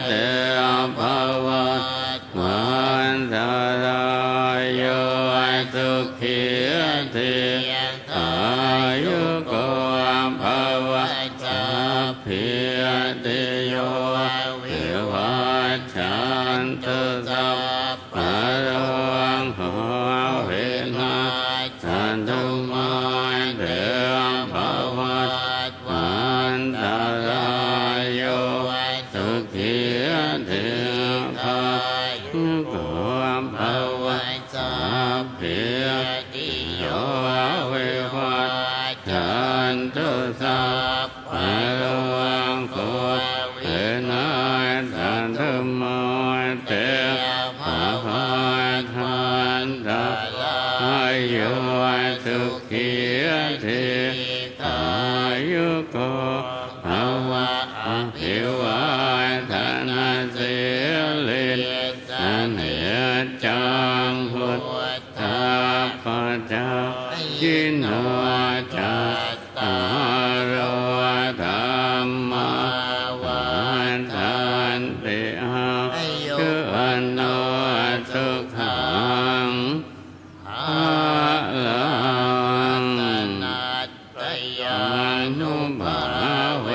เตภวัตวันตรายโยสุขีทีอายุโกภวะสัพพิติโยเทวาจันตุสัพพะโรโควินาศตุมาเตภวัตวันตรายโยสุขีทีอายุโกภวะสัพพิติโยเววัตจันตุสัพพะโรโควินาศตุมาเตภวัตวันตรายโย ขีทีอายุโกภวะอภิวาทนาสิริสเนจังพุทธาปัจจายิโนจัตตารโอธรรมวันทันติอายุวันโนสุขังภาลังยานุภาเว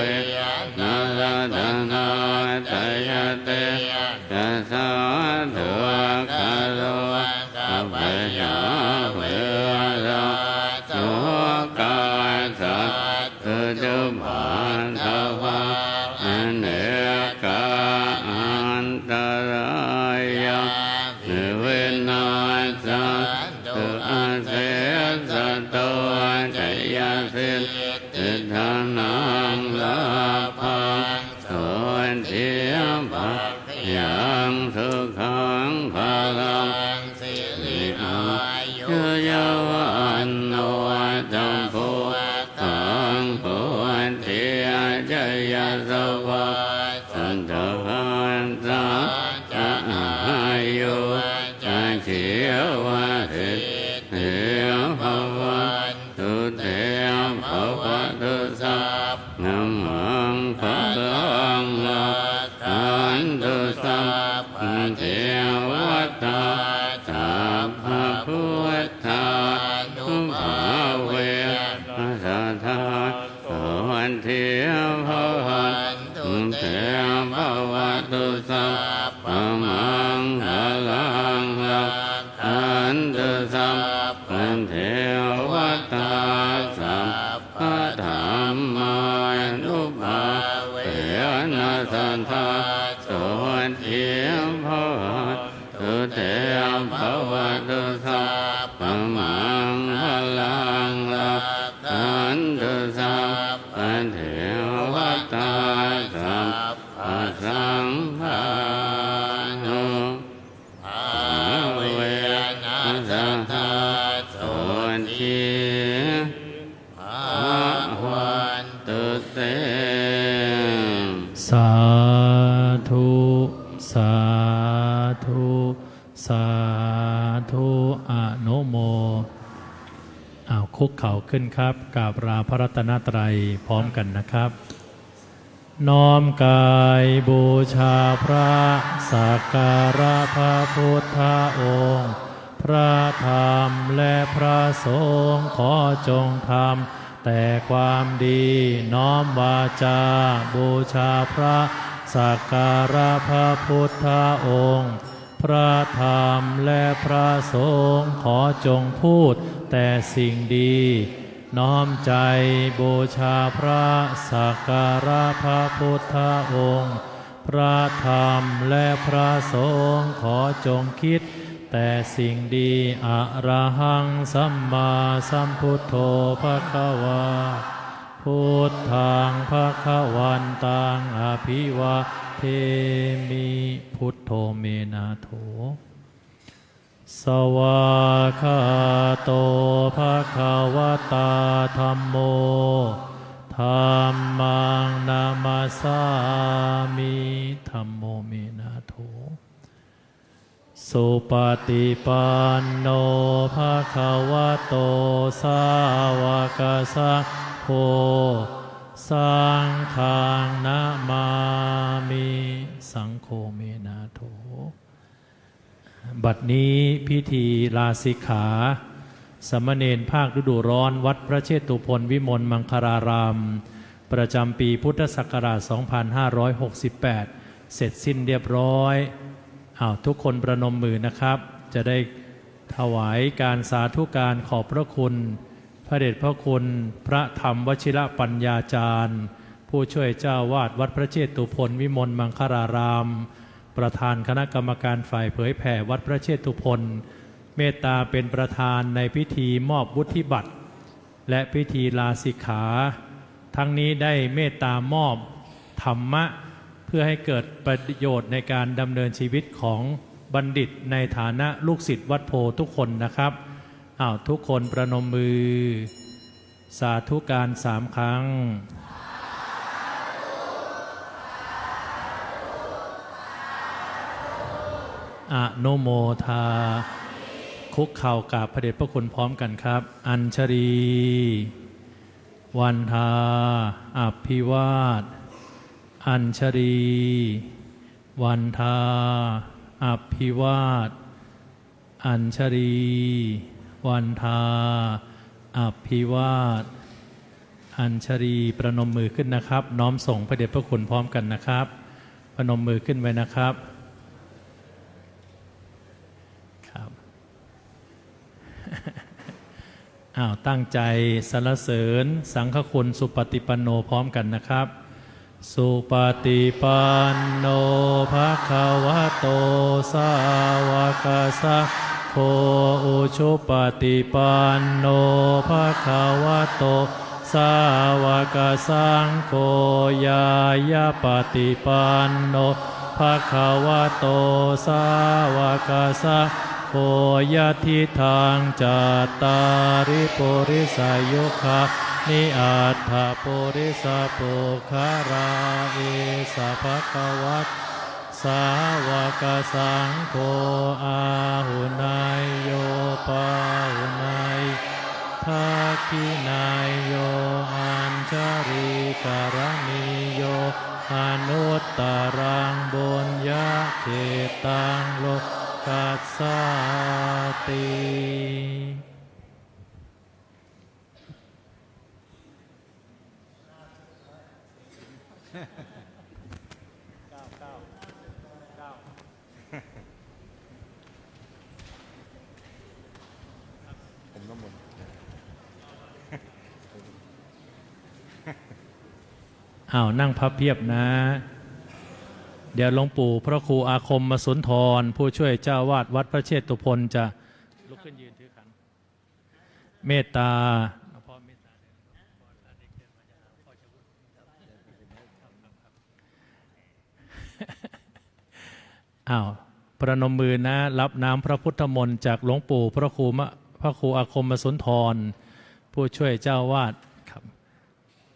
นะระดานาตยเตจะสาธุคารวะกัปยาเวระสุกาสัตตุจุปันทวะอเนกาอันตรายานิเวนัสสันตุอาเสสตุจยสิทธิธานังลาภังโสทิปัพยังสุขังภาลังสิริอายุยาวันโนจัมโพขังโพธิจยสวะสันตพันสังจะอายุจะเขียวะสิเทียภวันตุเตภวะตุสัพนัมหังภะลังลักขันตุสัพพเทวตาสัพพะพุทธานุภาเวนะสัทธาโสเทียภวันตุเตภวะตุสัพพะมังภะลังลักขันตุสัพพะเทวตาสัพพะธรรมานุภาเวนะสัทธาโสเทียภวันตุเตภวะตุสัพพะมังภะลังลักขันตุสัพพะเทวตาสัพพะสังฆานุภาเวนะสัทธาโสทิภวันตุเต สาธุสาธุสาธุอนุโมคุกเข่าขึ้นครับกราบลาพระรัตนตรัยพร้อมกันนะครับ น้อมกายบูชาพระสักการะพระพุทธองค์พระธรรมและพระสงฆ์ขอจงทำแต่ความดีน้อมวาจาบูชาพระสักการะพระพุทธองค์พระธรรมและพระสงฆ์ขอจงพูดแต่สิ่งดีน้อมใจบูชาพระสักการะพระพุทธองค์พระธรรมและพระสงฆ์ขอจงคิดแต่สิ่งดีอะระหังสัมมาสัมพุทโธภควาพุทธังภควันตังอภิวาเทมิพุทโธเมนะโถสวากขาโตภควตาธัมโมธัมมังนามัสสามิธัมโมเมนะโถสุปฏิปันโนภควโตสาวกสังโฆสังฆังนะมามิสังโฆเมนะโถบัดนี้พิธีลาสิกขาสามเณรภาคฤดูร้อนวัดพระเชตุพนวิมลมังคลารามประจำปีพุทธศักราช 2568 เสร็จสิ้นเรียบร้อยทุกคนประนมมือนะครับจะได้ถวายการสาธุการขอบพระคุณพระเดชพระคุณพระธรรมวชิรปัญญาจารย์ผู้ช่วยเจ้าวาดวัดพระเชตุพนวิมลมังคลารามประธานคณะกรรมการฝ่ายเผยแผ่วัดพระเชตุพนเมตตาเป็นประธานในพิธีมอบวุฒิบัตรและพิธีลาสิกขาทั้งนี้ได้เมตตามอบธรรมะเพื่อให้เกิดประโยชน์ในการดำเนินชีวิตของบัณฑิตในฐานะลูกศิษย์วัดโพทุกคนนะครับ อ้าวทุกคนประนมมือสาธุการ3 ครั้งอนุโมทาคุกเข่ากราบพระเดชพระคุณพร้อมกันครับอัญชลีวันทาอภิวาทอัญชลีวันทาอภิวาทอัญชลีวันทาอภิวาทอัญชลีประนมมือขึ้นนะครับน้อมส่งพระเดชพระคุณพร้อมกันนะครับประนมมือขึ้นไว้นะครับครับอ้าวตั้งใจสรรเสริญสังฆคุณสุปฏิปันโนพร้อมกันนะครับสุปฏิปันโนภะคะวะโตสาวกสังโฆอุชุปฏิปันโนภะคะวะโตสาวกสังโฆยายาปฏิปันโนภะคะวะโตสาวกสังโฆยะทิทางจัตตาริปุริสายุคะนิอัตถปุริสปุคาราเอสะภะคะวะสาวกสังโฆอาหุนายโยปาหุนายทักขินายโยอัญชริการณิโยอนุตตรังบุญญาเขตังโลกัสสติอ้าวนั่งพับเพียบนะเดี๋ยวหลวงปู่พระครูอาคมสุนทรผู้ช่วยเจ้าวาดวัดพระเชตุพนจะลุกขึ้นยืนถือขันเมตตาอ้าวประนมมือนะรับน้ำพระพุทธมนต์จากหลวงปู่พระครูอาคมสุนทรผู้ช่วยเจ้าวาด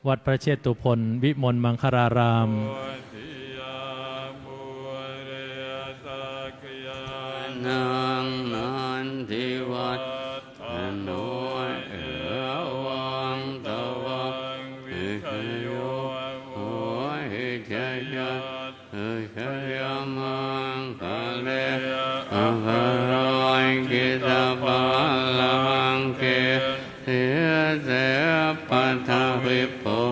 วัดพระเชตุพนวิมลมังคารารามนังนันทิวัตโนเอวังตวังวิชโยโหหิชยะชยมังคะเลอะภรอยกิตาปัลลังเกเสเสปัทวิปุ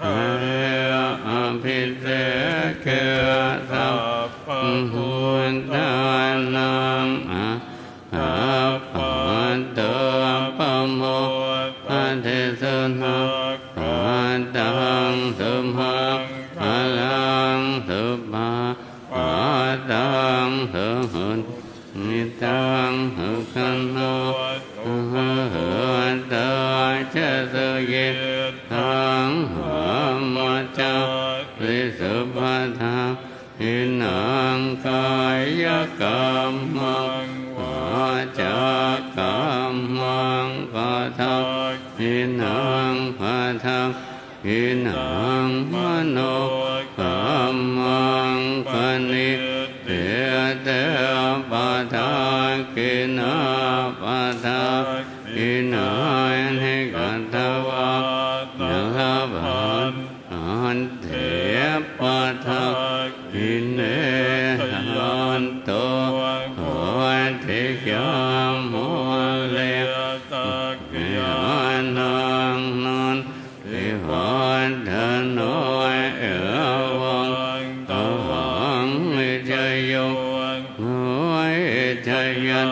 เออภิเสเกสัพพุทธานังอาปันเตปโมปันเทสนะปันตังสุมังพลังสุมาปันตังสุหุนนิตังสุขันโนหันตาเจสเยตังหัมมัจจาวิสุปะทาหินังกายกรรมังวาจากรรมังปะทังหินังปะทังหินังมโนกรรมังปณิเตเตปะทังกินาปะทังหินังหิกันตวะนาบันอันเถปะทังหินเนหันโตโหติยามโมเลตักยานังนันทิวันธโนเอวังตวังวิจโยโหจยัน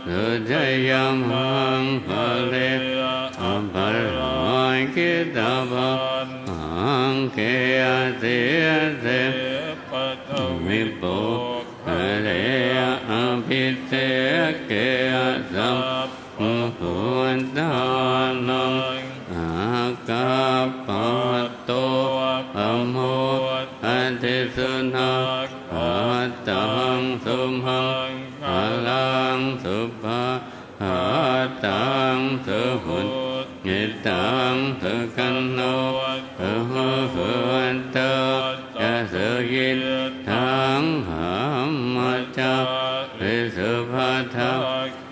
สุจยมังคะเลอัปปะราคิตาภังเกยติเสมิปุเรอภิเสเกสัมพุทธานังอากาปัตโตอโมอันเทสุนักปัตตังสุมังพลังสุภา ตังสุหุนหิตังสุขันโนสุวันเตจะสุยินทังหัมมัจจวิสุภัทธ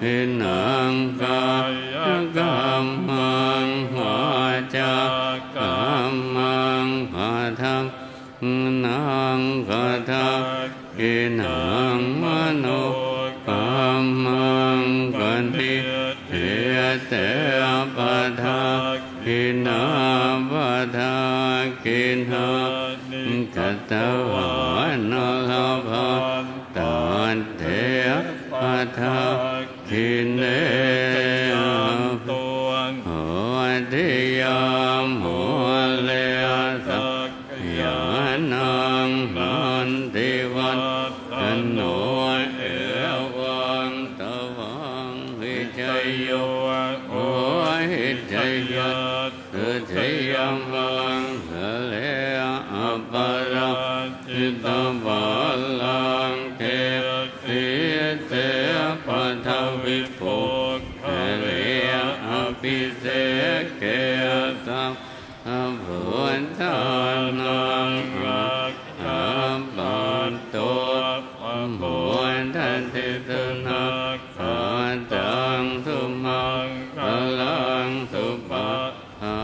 วินังกายกรรมังวาจากรรมังหาทังนังกทังกินังมโนกรรมังกันติเทเตปะทากินาปะทากินากัตวานลาภตันเทปะทากินเนโหติยามโหเลสักยานังนันติวันกันโนเอวังตวังวิจัยโยโอหิจัยยัตสุจัยยัมวังสเลอปะระจิตบาลังเกสิเตปะทวิปุเรอภิเสเกตังพุทธานังรักขัมปันโตพุทธันติสุนักขันตังสุมังคลังสุปะหา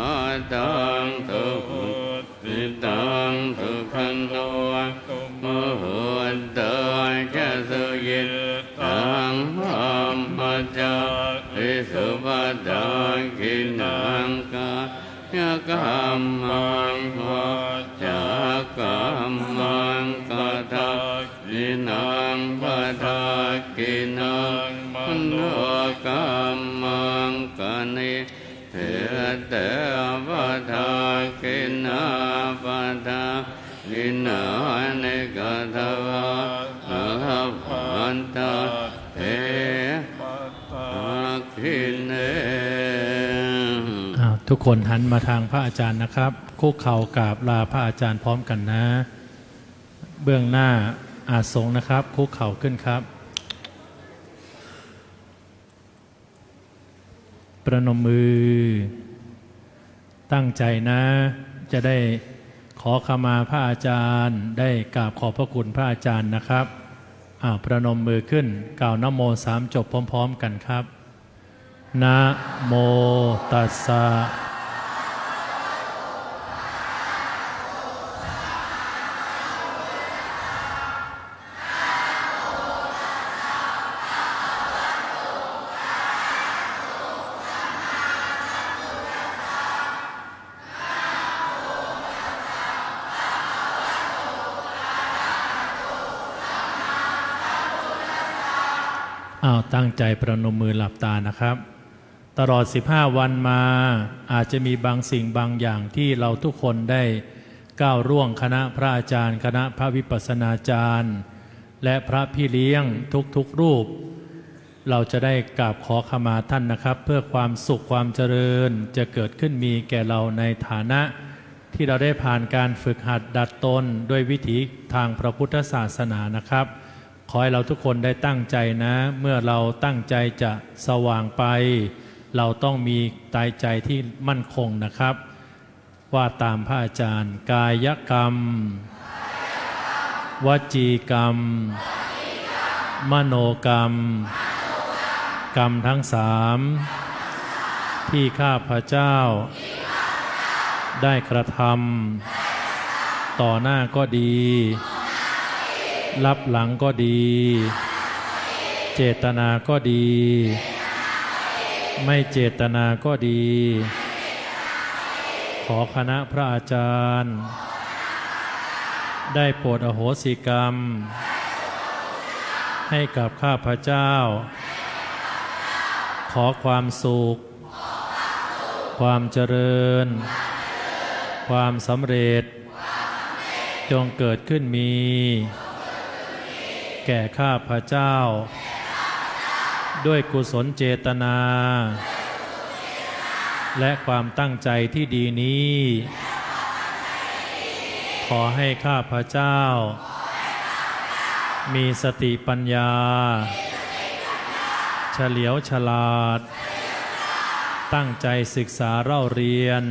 ตังสุหุติตังสุขันโนมหุนเตจะสุยิตังหัมมัจจวิสุภัทธกินังกายกรรมังวาจากรรมังกทักขินังปะทากินังมโนกรรมังกนิเทเตปะทากินาปะทากินาเนกทวะอะระพันตะเทปะทากิเนทุกคนหันมาทางพระอาจารย์นะครับคุกเข่ากราบลาพระอาจารย์พร้อมกันนะเบื้องหน้าอาสงนะครับคุกเข่าขึ้นครับประนมมือตั้งใจนะจะได้ขอขมาพระอาจารย์ได้กราบขอบพระคุณพระอาจารย์นะครับประนมมือขึ้นกล่าวนะโม3จบพร้อมๆกันครับนะโมตัสสะตั้งใจประนมมือหลับตานะครับตลอด15วันมาอาจจะมีบางสิ่งบางอย่างที่เราทุกคนได้ก้าวร่วงคณะพระอาจารย์คณะพระวิปัสสนาจารย์และพระพี่เลี้ยงทุกรูปเราจะได้กราบขอขมาท่านนะครับเพื่อความสุขความเจริญจะเกิดขึ้นมีแก่เราในฐานะที่เราได้ผ่านการฝึกหัดดัดตนด้วยวิถีทางพระพุทธศาสนานะครับขอให้เราทุกคนได้ตั้งใจนะเมื่อเราตั้งใจจะสว่างไปเราต้องมีใจที่มั่นคงนะครับว่าตามพระอาจารย์กายกรรมวจีกรรมมโนกรรมกรรมทั้ง3ที่ข้าพเจ้าได้กระทำต่อหน้าก็ดีรับหลังก็ดีเจตนาก็ดีไม่เจตนาก็ดีขอคณะพระอาจารย์ได้โปรดอโหสิกรรมให้กับข้าพเจ้าขอความสุขความเจริญความสำเร็จจงเกิดขึ้นมีแก่ข้าพเจ้าด้วยกุศลเจตนาและความตั้งใจที่ดีนี้ขอให้ข้าพเจ้ามีสติปัญญาฉ เฉลียวฉลาด ตั้งใจศึกษาเล่าเรียน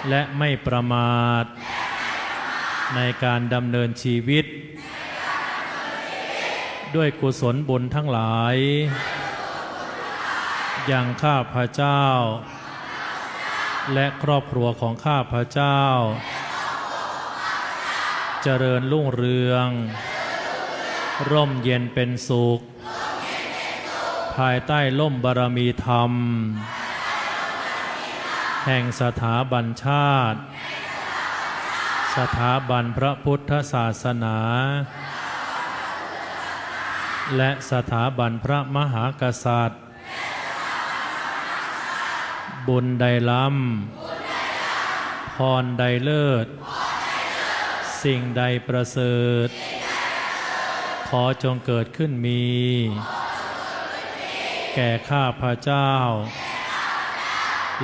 และไม่ประมาทในการดำเนินชีวิต ด้วยกุศลบุญทั้งหลายอย่างข้าพเจ้า และครอบครัวของข้าพเจ้า เจริญรุ่งเรือง ร่มเย็นเป็นสุข ภายใต้ร่มบารมีธรรม แห่งสถาบันชาติ สถาบันพระพุทธศาสนา และสถาบันพระมหากษัตริย์ บุญใดล้ำพรใดเลิศ สิ่งใดประเสริฐ ขอจงเกิดขึ้นมี แก่ข้าพเจ้า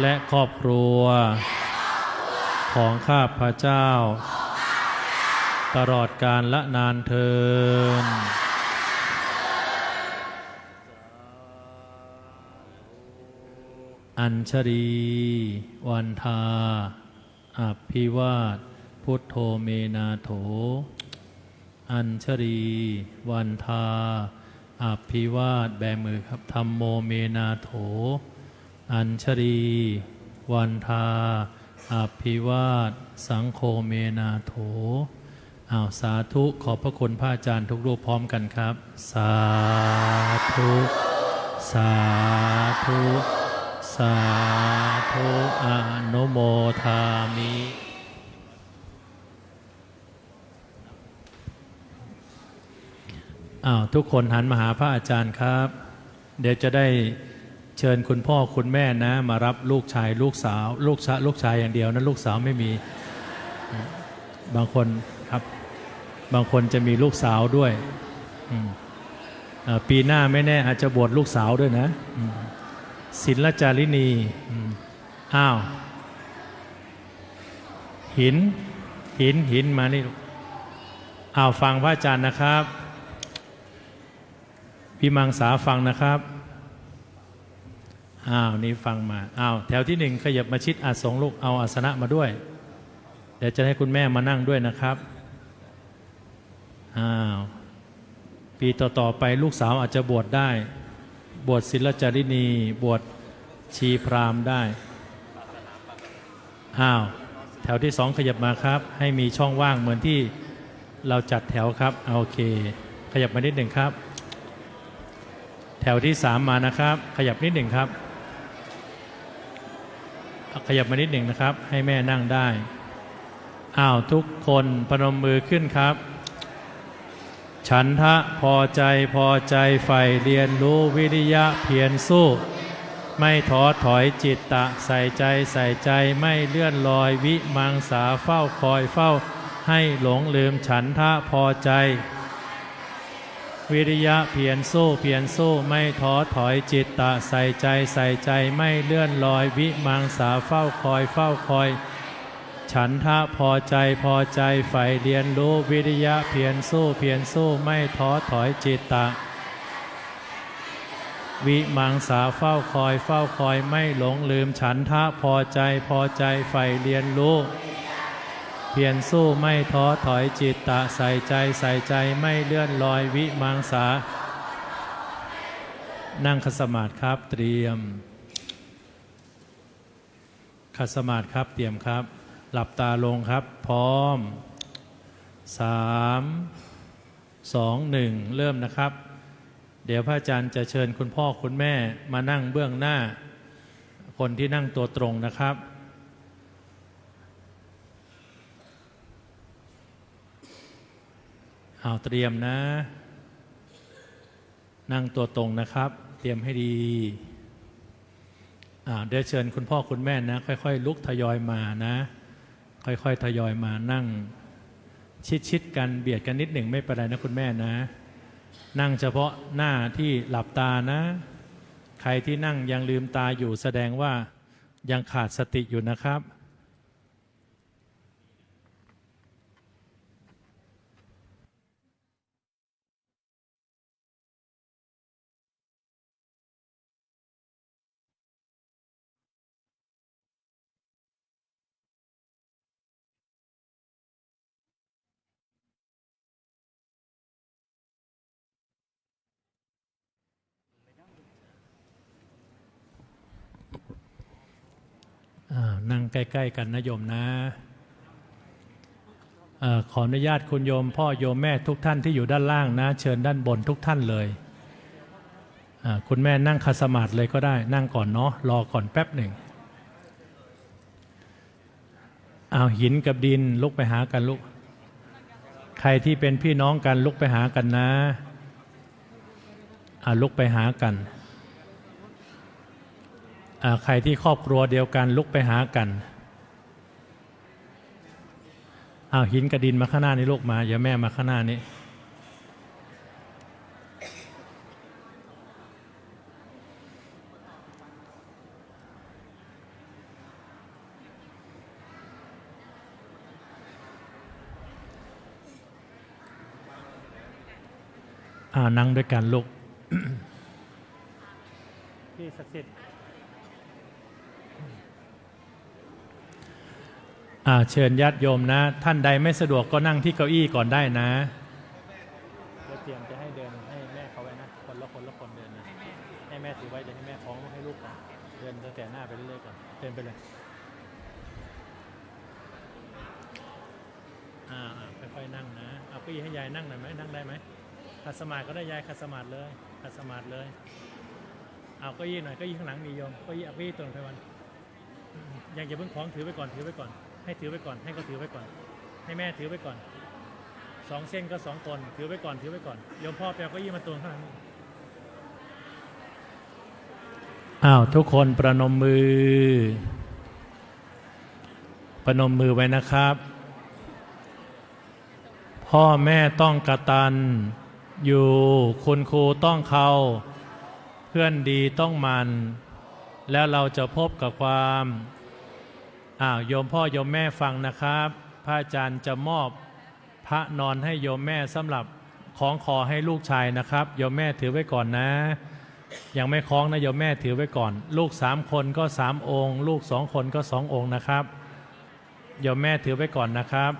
และครอบครัวของข้าพเจ้า ตลอดกาลละนานเทอญอัญชลีวันทาอภิวาทพุทโธเมนาโถอัญชลีวันทาอภิวาทแบมือครับธัมโมเมนาโถอัญชลีวันทาอภิวาทสังโฆเมนาโถสาธุขอบพระคุณพระอาจารย์ทุกรูปพร้อมกันครับสาธุสาธุสาธุอนุโมทามิทุกคนหันมาหาพระอาจารย์ครับเดี๋ยวจะได้เชิญคุณพ่อคุณแม่นะมารับลูกชายลูกสาวลูกชายอย่างเดียวนะลูกสาวไม่มีบางคนครับบางคนจะมีลูกสาวด้วยปีหน้าไม่แน่อาจจะบวชลูกสาวด้วยนะศิลจารินีหินมานี่ฟังพระอาจารย์นะครับวิมังสาฟังนะครับนี่ฟังมาแถวที่หนึ่งขยับมาชิดอาสงลูกเอาอาสนะมาด้วยเดี๋ยวจะให้คุณแม่มานั่งด้วยนะครับปีต่อไปลูกสาวอาจจะบวชได้บวชศิลจารินีบวชชีพราหมณ์ได้แถวที่สองขยับมาครับให้มีช่องว่างเหมือนที่เราจัดแถวครับโอเคขยับมานิดหนึ่งครับแถวที่สามมานะครับขยับนิดหนึ่งครับขยับมานิดหนึ่งนะครับให้แม่นั่งได้ทุกคนพนมมือขึ้นครับฉันทะพอใจใฝ่เรียนรู้วิริยะเพียรสู้ไม่ท้อถอยจิตตะใส่ใจไม่เลื่อนลอยวิมังสาเฝ้าคอยเฝ้าให้หลงลืมฉันทะพอใจวิริยะเพียรสู้ไม่ท้อถอยจิตตะใส่ใจไม่เลื่อนลอยวิมังสาเฝ้าคอยฉันทะพอใจใฝ่เรียนรู้วิริยะเพียรสู้ไม่ท้อถอยจิตตะวิมังสาเฝ้าคอยไม่หลงลืมฉันทะพอใจใฝ่เรียนรู้เพียรสู้ไม่ท้อถอยจิตตะใส่ใจไม่เลื่อนลอยวิมังสานั่งขัดสมาธิครับเตรียมขัดสมาธิครับเตรียมครับหลับตาลงครับพร้อม3 2 1เริ่มนะครับเดี๋ยวพระอาจารย์จะเชิญคุณพ่อคุณแม่มานั่งเบื้องหน้าคนที่นั่งตัวตรงนะครับเตรียมนะนั่งตัวตรงนะครับเตรียมให้ดีเดี๋ยวเชิญคุณพ่อคุณแม่นะค่อยๆลุกทยอยมานะค่อยๆทยอยมานั่งชิดกันเบียดกันนิดหนึ่งไม่เป็นไรนะคุณแม่นะนั่งเฉพาะหน้าที่หลับตานะใครที่นั่งยังลืมตาอยู่แสดงว่ายังขาดสติอยู่นะครับ นั่งใกล้ๆกันนะโยมนะขออนุญาตคุณโยมพ่อโยมแม่ทุกท่านที่อยู่ด้านล่างนะเชิญด้านบนทุกท่านเลยคุณแม่นั่งคัดสมาธิเลยก็ได้นั่งก่อนเนาะรอก่อนแป๊บหนึ่งหินกับดินลุกไปหากันลุกใครที่เป็นพี่น้องกันลุกไปหากันนะลุกไปหากันใครที่ครอบครัวเดียวกันลุกไปหากันหินกับดินมาข้างหน้านี้ลูกมาอย่าแม่มาข้างหน้านี้นั่งด้วยกันลูก พี่ศักดิ์สิทธิ์เชิญญาติโยมนะท่านใดไม่สะดวกก็นั่งที่เก้าอี้ก่อนได้นะเดี๋ยวเตรียมจะให้เดินให้แม่เขาไว้นะคนละคนเดินนะให้แม่ถือไว้เดี๋ยวให้แม่คล้องให้ลูกก่อนเดินตั้งแต่หน้าไปเรื่อยๆก่อนเดินไปเลยค่อยๆนั่งนะเอาเก้าอี้ให้ยายนั่งหน่อยไหมนั่งได้ไหมขัดสมาธิก็ได้ยายขัดสมาธิเลยขัดสมาธิเลยเอาเก้าอี้หน่อยเก้าอี้ข้างหลังมีโยมเก้าอี้เอาเก้าอี้ตัวไปวันยังอย่าเพิ่งคล้องถือไว้ก่อนถือไว้ก่อนให้ถือไว้ก่อนให้เขาถือไว้ก่อนให้แม่ถือไว้ก่อน2 เส้นก็2 คนถือไว้ก่อนถือไว้ก่อนโยมพ่อแปลเก้าอี้มาตัวข้างหลังทุกคนประนมมือไว้นะครับพ่อแม่ต้องกตัญอยู่คุณครูต้องเคาเพื่อนดีต้องมันแล้วเราจะพบกับความโยมพ่อโยมแม่ฟังนะครับพระอาจารย์จะมอบพระนอนให้โยมแม่สำหรับคล้องคอให้ลูกชายนะครับโยมแม่ถือไว้ก่อนนะยังไม่คล้องนะโยมแม่ถือไว้ก่อนลูก3 คนก็3 องค์ลูก2 คนก็2 องค์นะครับโยมแม่ถือไว้ก่อนนะครับ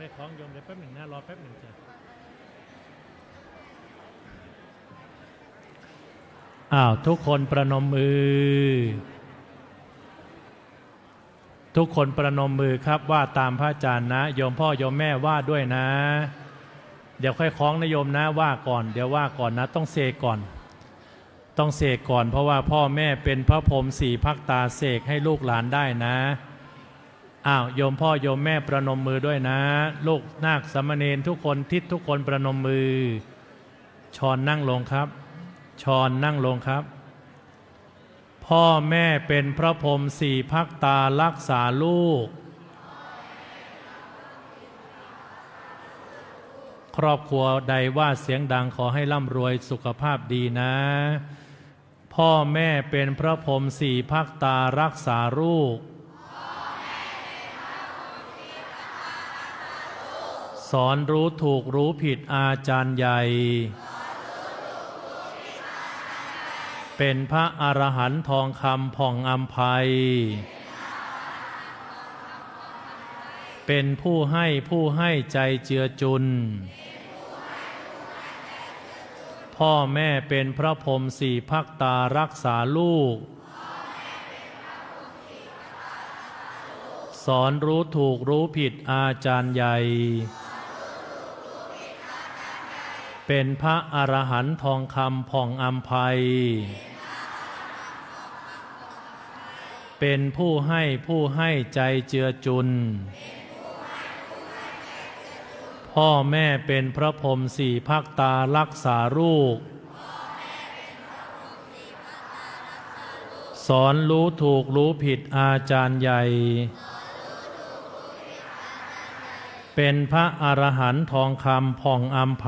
ให้คล้องโยมเดี๋ยวแป๊บหนึ่งนะรอแป๊บหนึ่งจ้ะทุกคนประนมมือทุกคนประนมมือครับว่าตามพระอาจารย์นะโยมพ่อโยมแม่ว่าด้วยนะเดี๋ยวค่อยคล้องนะโยมนะว่าก่อนเดี๋ยวว่าก่อนนะต้องเสกก่อนเพราะว่าพ่อแม่เป็นพระพรหม4 ภักตาเสกให้ลูกหลานได้นะโยมพ่อโยมแม่ประนมมือด้วยนะลูกนาคสามเณรทุกคนทิศทุกคนประนมมือชอนนั่งลงครับชอนนั่งลงครับพ่อแม่เป็นพระพรหม4 ภักตารักษาลูกครอบครัวใดว่าเสียงดังขอให้ร่ำรวยสุขภาพดีนะพ่อแม่เป็นพระพรหม4 ภักตารักษาลูกสอนรู้ถูกรู้ผิดอาจารย์ใหญ่เป็นพระอรหันต์ทองคำผ่องอำไพเป็นผู้ให้ใจเจือจุนพ่อแม่เป็นพระพรหม4 ภักตารักษาลูกสอนรู้ถูกรู้ผิดอาจารย์ใหญ่เป็นพระอรหันต์ทองคำผ่องอำไพเป็นผู้ให้ใจเจือจุนพ่อแม่เป็นพระพรหม4 ภักตารักษาลูกสอนรู้ถูกรู้ผิดอาจารย์ใหญ่เป็นพระอรหันต์ทองคำผ่องอำไพ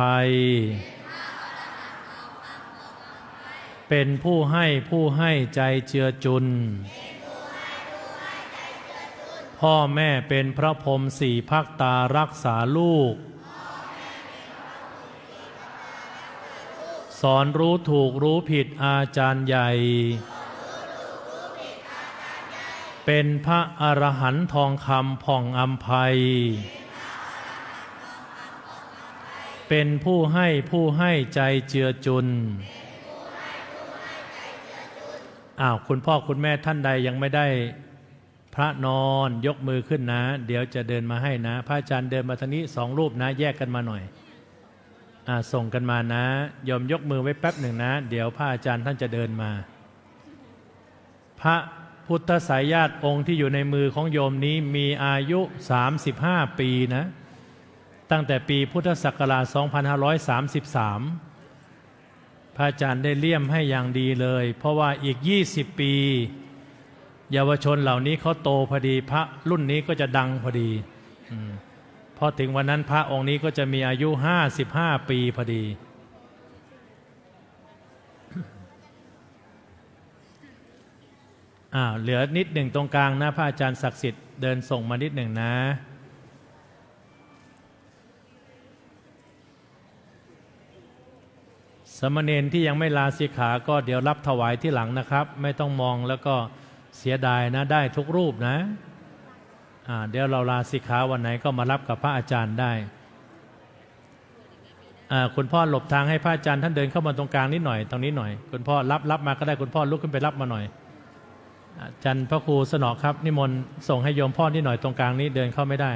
เป็นผู้ให้ใจเจือจุน พ่อแม่เป็นพระพรหมสี่ภาคตารักษาลูกสอนรู้ถูกรู้ผิดอาจารย์ใหญ่เป็นพระอรหันต์ทองคำผ่องอัมภัยเป็นผู้ให้ใจเจือจุนคุณพ่อคุณแม่ท่านใดยังไม่ได้พระนอนยกมือขึ้นนะเดี๋ยวจะเดินมาให้นะพระอาจารย์เดินมาทางนี้2 รูปนะแยกกันมาหน่อยส่งกันมานะยอมยกมือไว้แป๊บหนึ่งนะเดี๋ยวพระอาจารย์ท่านจะเดินมาพระพุทธสายญาติองค์ที่อยู่ในมือของโยมนี้มีอายุ35 ปีนะตั้งแต่ปีพุทธศักราช2533พระอาจารย์ได้เลี่ยมให้อย่างดีเลยเพราะว่าอีก20 ปีเยาวชนเหล่านี้เขาโตพอดีพระรุ่นนี้ก็จะดังพอดีพอถึงวันนั้นพระองค์นี้ก็จะมีอายุ55 ปีพอดีเหลือนิดหนึ่งตรงกลางนะพระอาจารย์ศักดิ์สิทธิ์เดินส่งมานิดหนึ่งนะสมณเณรที่ยังไม่ลาสิกขาก็เดี๋ยวรับถวายที่หลังนะครับไม่ต้องมองแล้วก็เสียดายนะได้ทุกรูปนะเดี๋ยวเราลาสิกขาวันไหนก็มารับกับพระอาจารย์ได้คุณพ่อหลบทางให้พระอาจารย์ท่านเดินเข้ามาตรงกลางนิดหน่อยตรงนี้หน่อยคุณพ่อรับมาก็ได้คุณพ่อลุกขึ้นไปรับมาหน่อยอาจารย์พระครูสนอครับนิมนต์ส่งให้โยมพ่อนิดหน่อยตรงกลางนี้เดินเข้าไม่ได้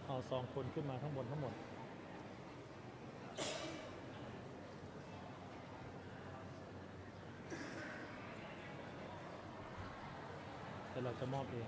เอา2 คนขึ้นมาข้างบนทั้งหมดแต่เราจะมอบเอง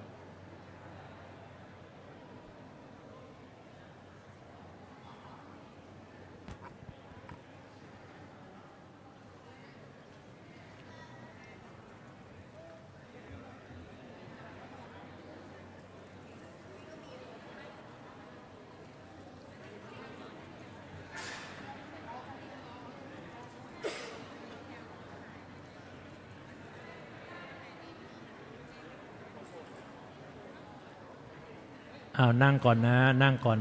นั่งก่อนนะนั่งก่อน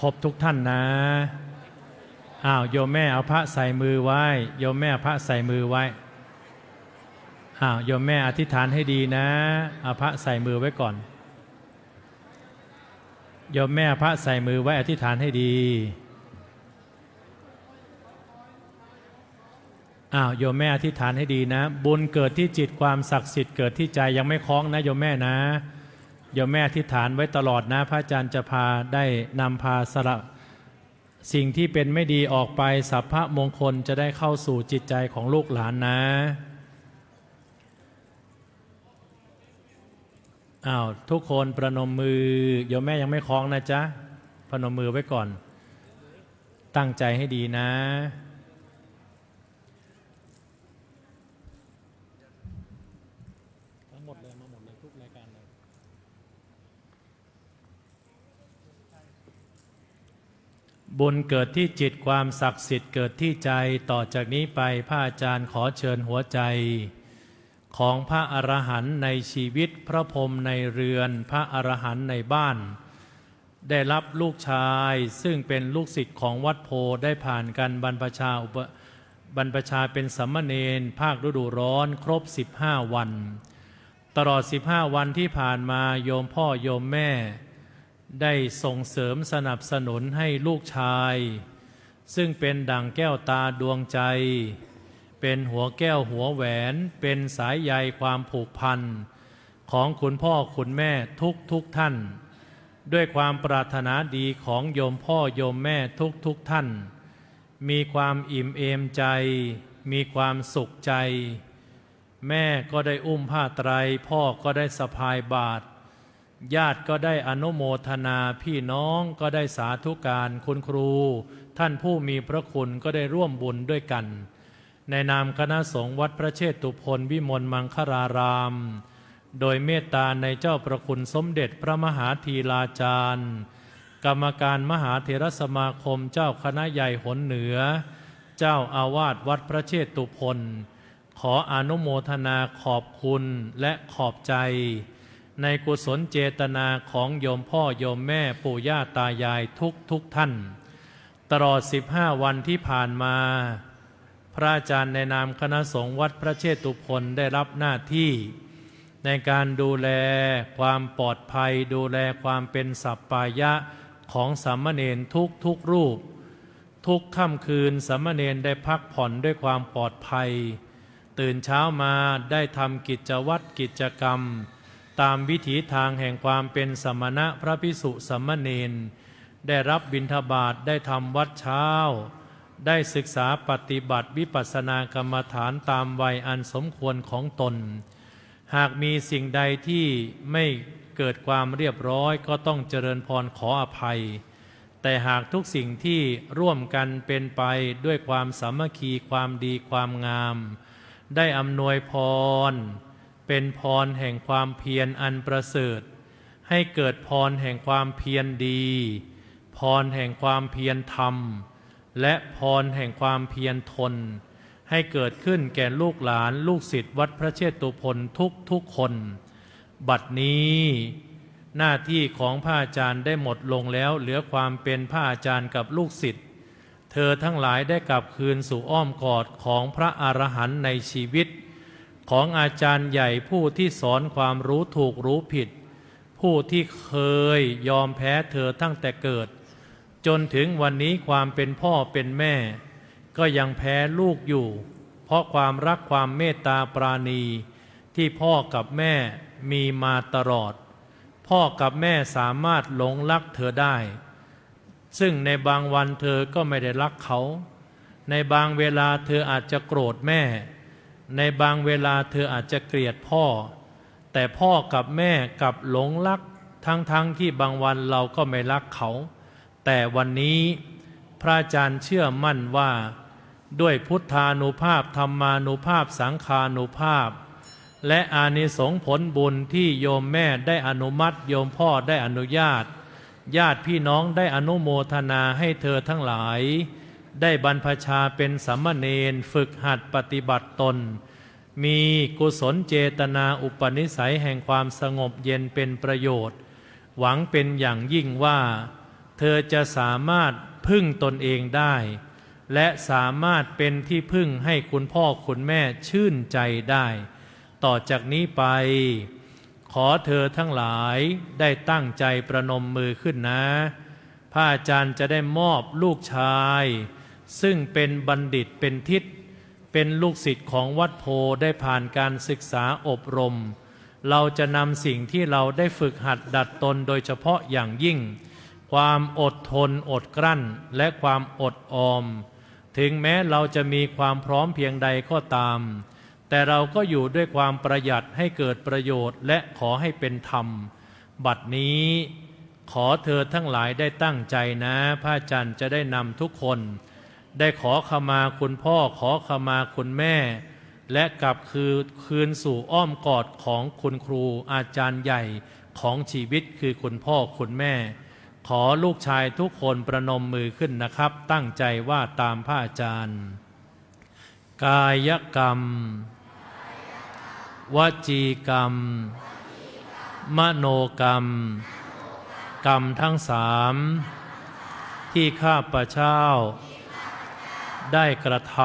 ครบทุกท่านนะโยมแม่เอาพระใส่มือไว้โยมแม่เอาพระใส่มือไว้โยมแม่อธิษฐานให้ดีนะเอาพระใส่มือไว้ก่อนโยมแม่พระใส่มือไว้อธิษฐานให้ดีโยมแม่อธิษฐานให้ดีนะบุญเกิดที่จิตความศักดิ์สิทธิ์เกิดที่ใจยังไม่คล้องนะโยมแม่นะโยมแม่อธิษฐานไว้ตลอดนะพระอาจารย์จะพาได้นำพาสละสิ่งที่เป็นไม่ดีออกไปสัพพะมงคลจะได้เข้าสู่จิตใจของลูกหลานนะทุกคนประนมมือโยมแม่ยังไม่คล้องนะจ๊ะประนมมือไว้ก่อนตั้งใจให้ดีนะทั้งหมดเลยมาหมดเลยทุกรายการเลยบุญเกิดที่จิตความศักดิ์สิทธิ์เกิดที่ใจต่อจากนี้ไปพระอาจารย์ขอเชิญหัวใจของพระอรหันต์ในชีวิตพระพรหมในเรือนพระอรหันต์ในบ้านได้รับลูกชายซึ่งเป็นลูกศิษย์ของวัดโพได้ผ่านการบรรพชาเป็นสามเณรภาคฤดูร้อนครบ15 วันตลอด15 วันที่ผ่านมาโยมพ่อโยมแม่ได้ส่งเสริมสนับสนุนให้ลูกชายซึ่งเป็นดั่งแก้วตาดวงใจเป็นหัวแก้วหัวแหวนเป็นสายใยความผูกพันของคุณพ่อคุณแม่ทุกท่าน ด้วยความปรารถนาดีของโยมพ่อโยมแม่ทุกท่านมีความอิ่มเอมใจมีความสุขใจแม่ก็ได้อุ้มผ้าไตรพ่อก็ได้สะพายบาตรญาติก็ได้อนุโมทนาพี่น้องก็ได้สาธุการคุณครูท่านผู้มีพระคุณก็ได้ร่วมบุญด้วยกันในนามคณะสงฆ์วัดพระเชตุพนวิมลมังคลารามโดยเมตตาในเจ้าประคุณสมเด็จพระมหาธีราจารย์กรรมการมหาเถรสมาคมเจ้าคณะใหญ่หนเหนือเจ้าอาวาสวัดพระเชตุพนขออนุโมทนาขอบคุณและขอบใจในกุศลเจตนาของโยมพ่อโยมแม่ปู่ย่าตายายทุกท่านตลอด15 วันที่ผ่านมาพระอาจารย์ในนามคณะสงฆ์วัดพระเชตุพนได้รับหน้าที่ในการดูแลความปลอดภัยดูแลความเป็นสัปปายะของสามเณรทุกรูปทุกค่ำคืนสามเณรได้พักผ่อนด้วยความปลอดภัยตื่นเช้ามาได้ทำกิจวัตรกิจกรรมตามวิถีทางแห่งความเป็นสมณะพระภิกษุสามเณรได้รับบิณฑบาตได้ทำวัดเช้าได้ศึกษาปฏิบัติวิปัสสนากรรมฐานตามวัยอันสมควรของตนหากมีสิ่งใดที่ไม่เกิดความเรียบร้อยก็ต้องเจริญพรขออภัยแต่หากทุกสิ่งที่ร่วมกันเป็นไปด้วยความสามัคคีความดีความงามได้อำนวยพรเป็นพรแห่งความเพียรอันประเสริฐให้เกิดพรแห่งความเพียรดีพรแห่งความเพียรธรรมและพรแห่งความเพียรทนให้เกิดขึ้นแก่ลูกหลานลูกศิษย์วัดพระเชตุพนทุกคนบัดนี้หน้าที่ของพระอาจารย์ได้หมดลงแล้วเหลือความเป็นพระอาจารย์กับลูกศิษย์เธอทั้งหลายได้กลับคืนสู่อ้อมกอดของพระอรหันต์ในชีวิตของอาจารย์ใหญ่ผู้ที่สอนความรู้ถูกรู้ผิดผู้ที่เคยยอมแพ้เธอตั้งแต่เกิดจนถึงวันนี้ความเป็นพ่อเป็นแม่ก็ยังแพ้ลูกอยู่เพราะความรักความเมตตาปราณีที่พ่อกับแม่มีมาตลอดพ่อกับแม่สามารถหลงรักเธอได้ซึ่งในบางวันเธอก็ไม่ได้รักเขาในบางเวลาเธออาจจะโกรธแม่ในบางเวลาเธออาจจะเกลียดพ่อแต่พ่อกับแม่กลับหลงรักทั้งที่บางวันเราก็ไม่รักเขาแต่วันนี้พระอาจารย์เชื่อมั่นว่าด้วยพุทธานุภาพธรรมานุภาพสังฆานุภาพและอานิสงส์ผลบุญที่โยมแม่ได้อนุมัติโยมพ่อได้อนุญาตญาติพี่น้องได้อนุโมทนาให้เธอทั้งหลายได้บรรพชาเป็นสามเณรฝึกหัดปฏิบัติตนมีกุศลเจตนาอุปนิสัยแห่งความสงบเย็นเป็นประโยชน์หวังเป็นอย่างยิ่งว่าเธอจะสามารถพึ่งตนเองได้และสามารถเป็นที่พึ่งให้คุณพ่อคุณแม่ชื่นใจได้ต่อจากนี้ไปขอเธอทั้งหลายได้ตั้งใจประนมมือขึ้นนะพระอาจารย์จะได้มอบลูกชายซึ่งเป็นบัณฑิตเป็นทิศเป็นลูกศิษย์ของวัดโพได้ผ่านการศึกษาอบรมเราจะนำสิ่งที่เราได้ฝึกหัดดัดตนโดยเฉพาะอย่างยิ่งความอดทนอดกลั้นและความอดออมถึงแม้เราจะมีความพร้อมเพียงใดก็ตามแต่เราก็อยู่ด้วยความประหยัดให้เกิดประโยชน์และขอให้เป็นธรรมบัดนี้ขอเธอทั้งหลายได้ตั้งใจนะพระอาจารย์จะได้นำทุกคนได้ขอขมาคุณพ่อขอขมาคุณแม่และกลับคืนสู่อ้อมกอดของคุณครูอาจารย์ใหญ่ของชีวิตคือคุณพ่อคุณแม่ขอลูกชายทุกคนประนมมือขึ้นนะครับตั้งใจว่าตามพระอาจารย์กายกรรมวจีกรรมมโนกรรมกรรมทั้ง3ที่ข้าพเจ้าได้กระท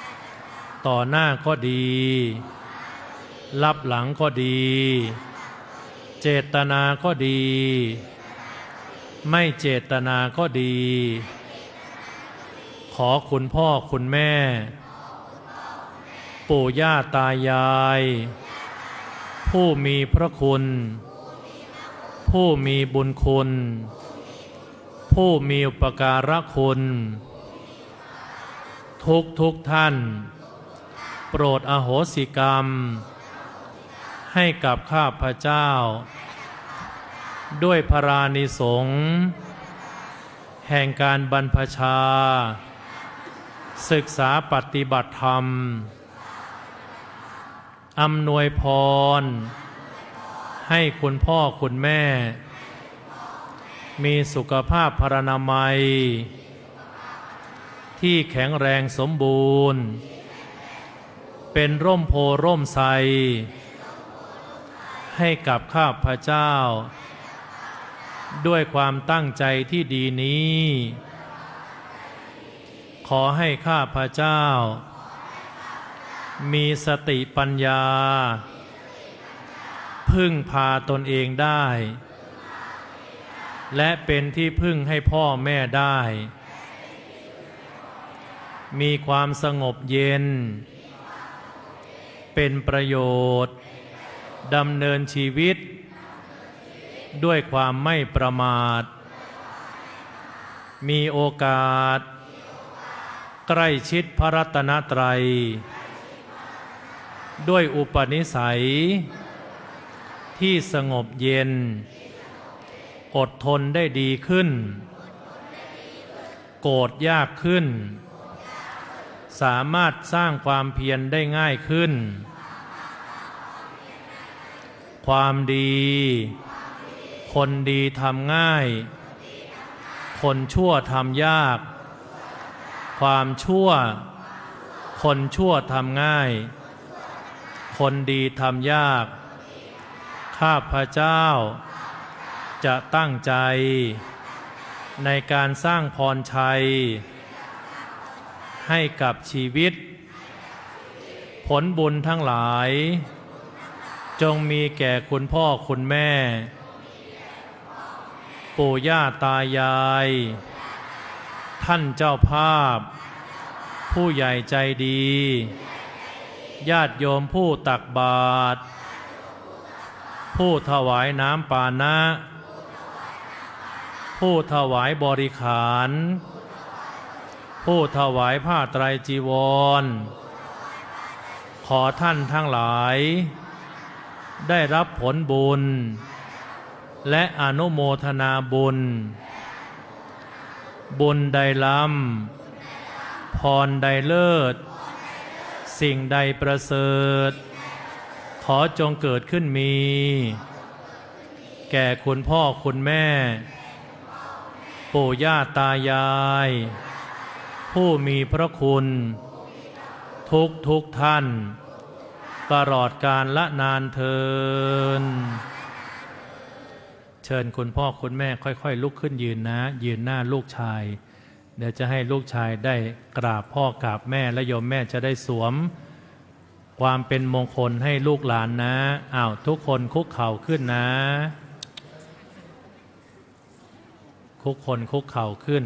ำต่อหน้าก็ดีลับหลังก็ดีเจตนาก็ดีไม่เจตนาก็ดีขอคุณพ่อคุณแม่ปู่ย่าตายายผู้มีพระคุณ ผู้มีบุญคุณ ผู้มีอุปการะคุณทุกท่านโปรดอโหสิกรรมให้กับข้าพเจ้าด้วยพรานิสงส์แห่งการบรรพชาศึกษาปฏิบัติธรรมอำนวยพรให้คุณพ่อคุณแม่มีสุขภาพพรรณนามัยที่แข็งแรงสมบูรณ์เป็นร่มโพร่มไทรให้กับข้าพเจ้าด้วยความตั้งใจที่ดีนี้ขอให้ข้าพเจ้ามีสติปัญญาพึ่งพาตนเองได้และเป็นที่พึ่งให้พ่อแม่ได้มีความสงบเย็นเป็นประโยชน์ดำเนินชีวิตด้วยความไม่ประมาทมีโอกาสใกล้ชิดพระรัตนตรัยด้วยอุปนิสัยที่สงบเย็นอดทนได้ดีขึ้นโกรธยากขึ้นสามารถสร้างความเพียรได้ง่ายขึ้นความดีคนดีทำง่ายคนชั่วทำยากความชั่วคนชั่วทำง่ายคนดีทำยากข้าพเจ้าจะตั้งใจในการสร้างพรชัยให้กับชีวิตผลบุญทั้งหลายจงมีแก่คุณพ่อคุณแม่ปู่ย่าตายายท่านเจ้าภาพผู้ใหญ่ใจดีญาติโยมผู้ตักบาตรผู้ถวายน้ำปานะผู้ถวายบริขารผู้ถวายผ้าไตรจีวรขอท่านทั้งหลายได้รับผลบุญและอนุโมทนาบุญบุญใดล้ำพรใดเลิศสิ่งใดประเสริฐขอจงเกิดขึ้นมีแก่คุณพ่อคุณแม่ปู่ย่าตายายผู้มีพระคุณทุกท่านตลอดกาลละนานเทินเชิญคุณพ่อคุณแม่ค่อยๆลุกขึ้นยืนนะยืนหน้าลูกชายเดี๋ยวจะให้ลูกชายได้กราบพ่อกราบแม่และโยมแม่จะได้สวมความเป็นมงคลให้ลูกหลานนะทุกคนคุกเข่าขึ้นนะทุกคนคุกเข่าขึ้น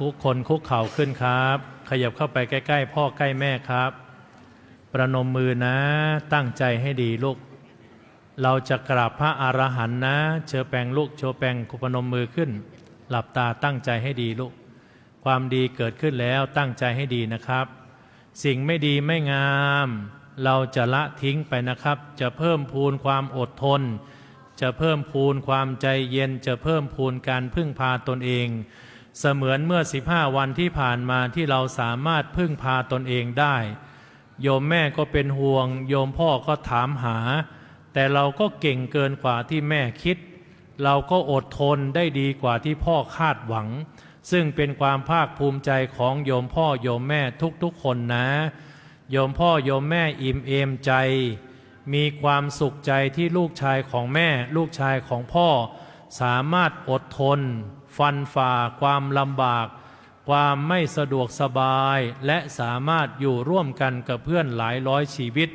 ทุกคนคุกเข่าขึ้นครับขยับเข้าไปใกล้ๆพ่อใกล้แม่ครับประนมมือนะตั้งใจให้ดีลูกเราจะกราบพระอรหันต์นะเชอแปงลูกโชแปงประนมมือขึ้นหลับตาตั้งใจให้ดีลูกความดีเกิดขึ้นแล้วตั้งใจให้ดีนะครับสิ่งไม่ดีไม่งามเราจะละทิ้งไปนะครับจะเพิ่มพูนความอดทนจะเพิ่มพูนความใจเย็นจะเพิ่มพูนการพึ่งพาตนเองเสมือนเมื่อ15 วันที่ผ่านมาที่เราสามารถพึ่งพาตนเองได้โยมแม่ก็เป็นห่วงโยมพ่อก็ถามหาแต่เราก็เก่งเกินกว่าที่แม่คิดเราก็อดทนได้ดีกว่าที่พ่อคาดหวังซึ่งเป็นความภาคภูมิใจของโยมพ่อโยมแม่ทุกๆคนนะโยมพ่อโยมแม่อิ่มเอมใจมีความสุขใจที่ลูกชายของแม่ลูกชายของพ่อสามารถอดทนฟันฝ่าความลำบากความไม่สะดวกสบายและสามารถอยู่ร่วมกันกับเพื่อนหลายร้อยชีวิต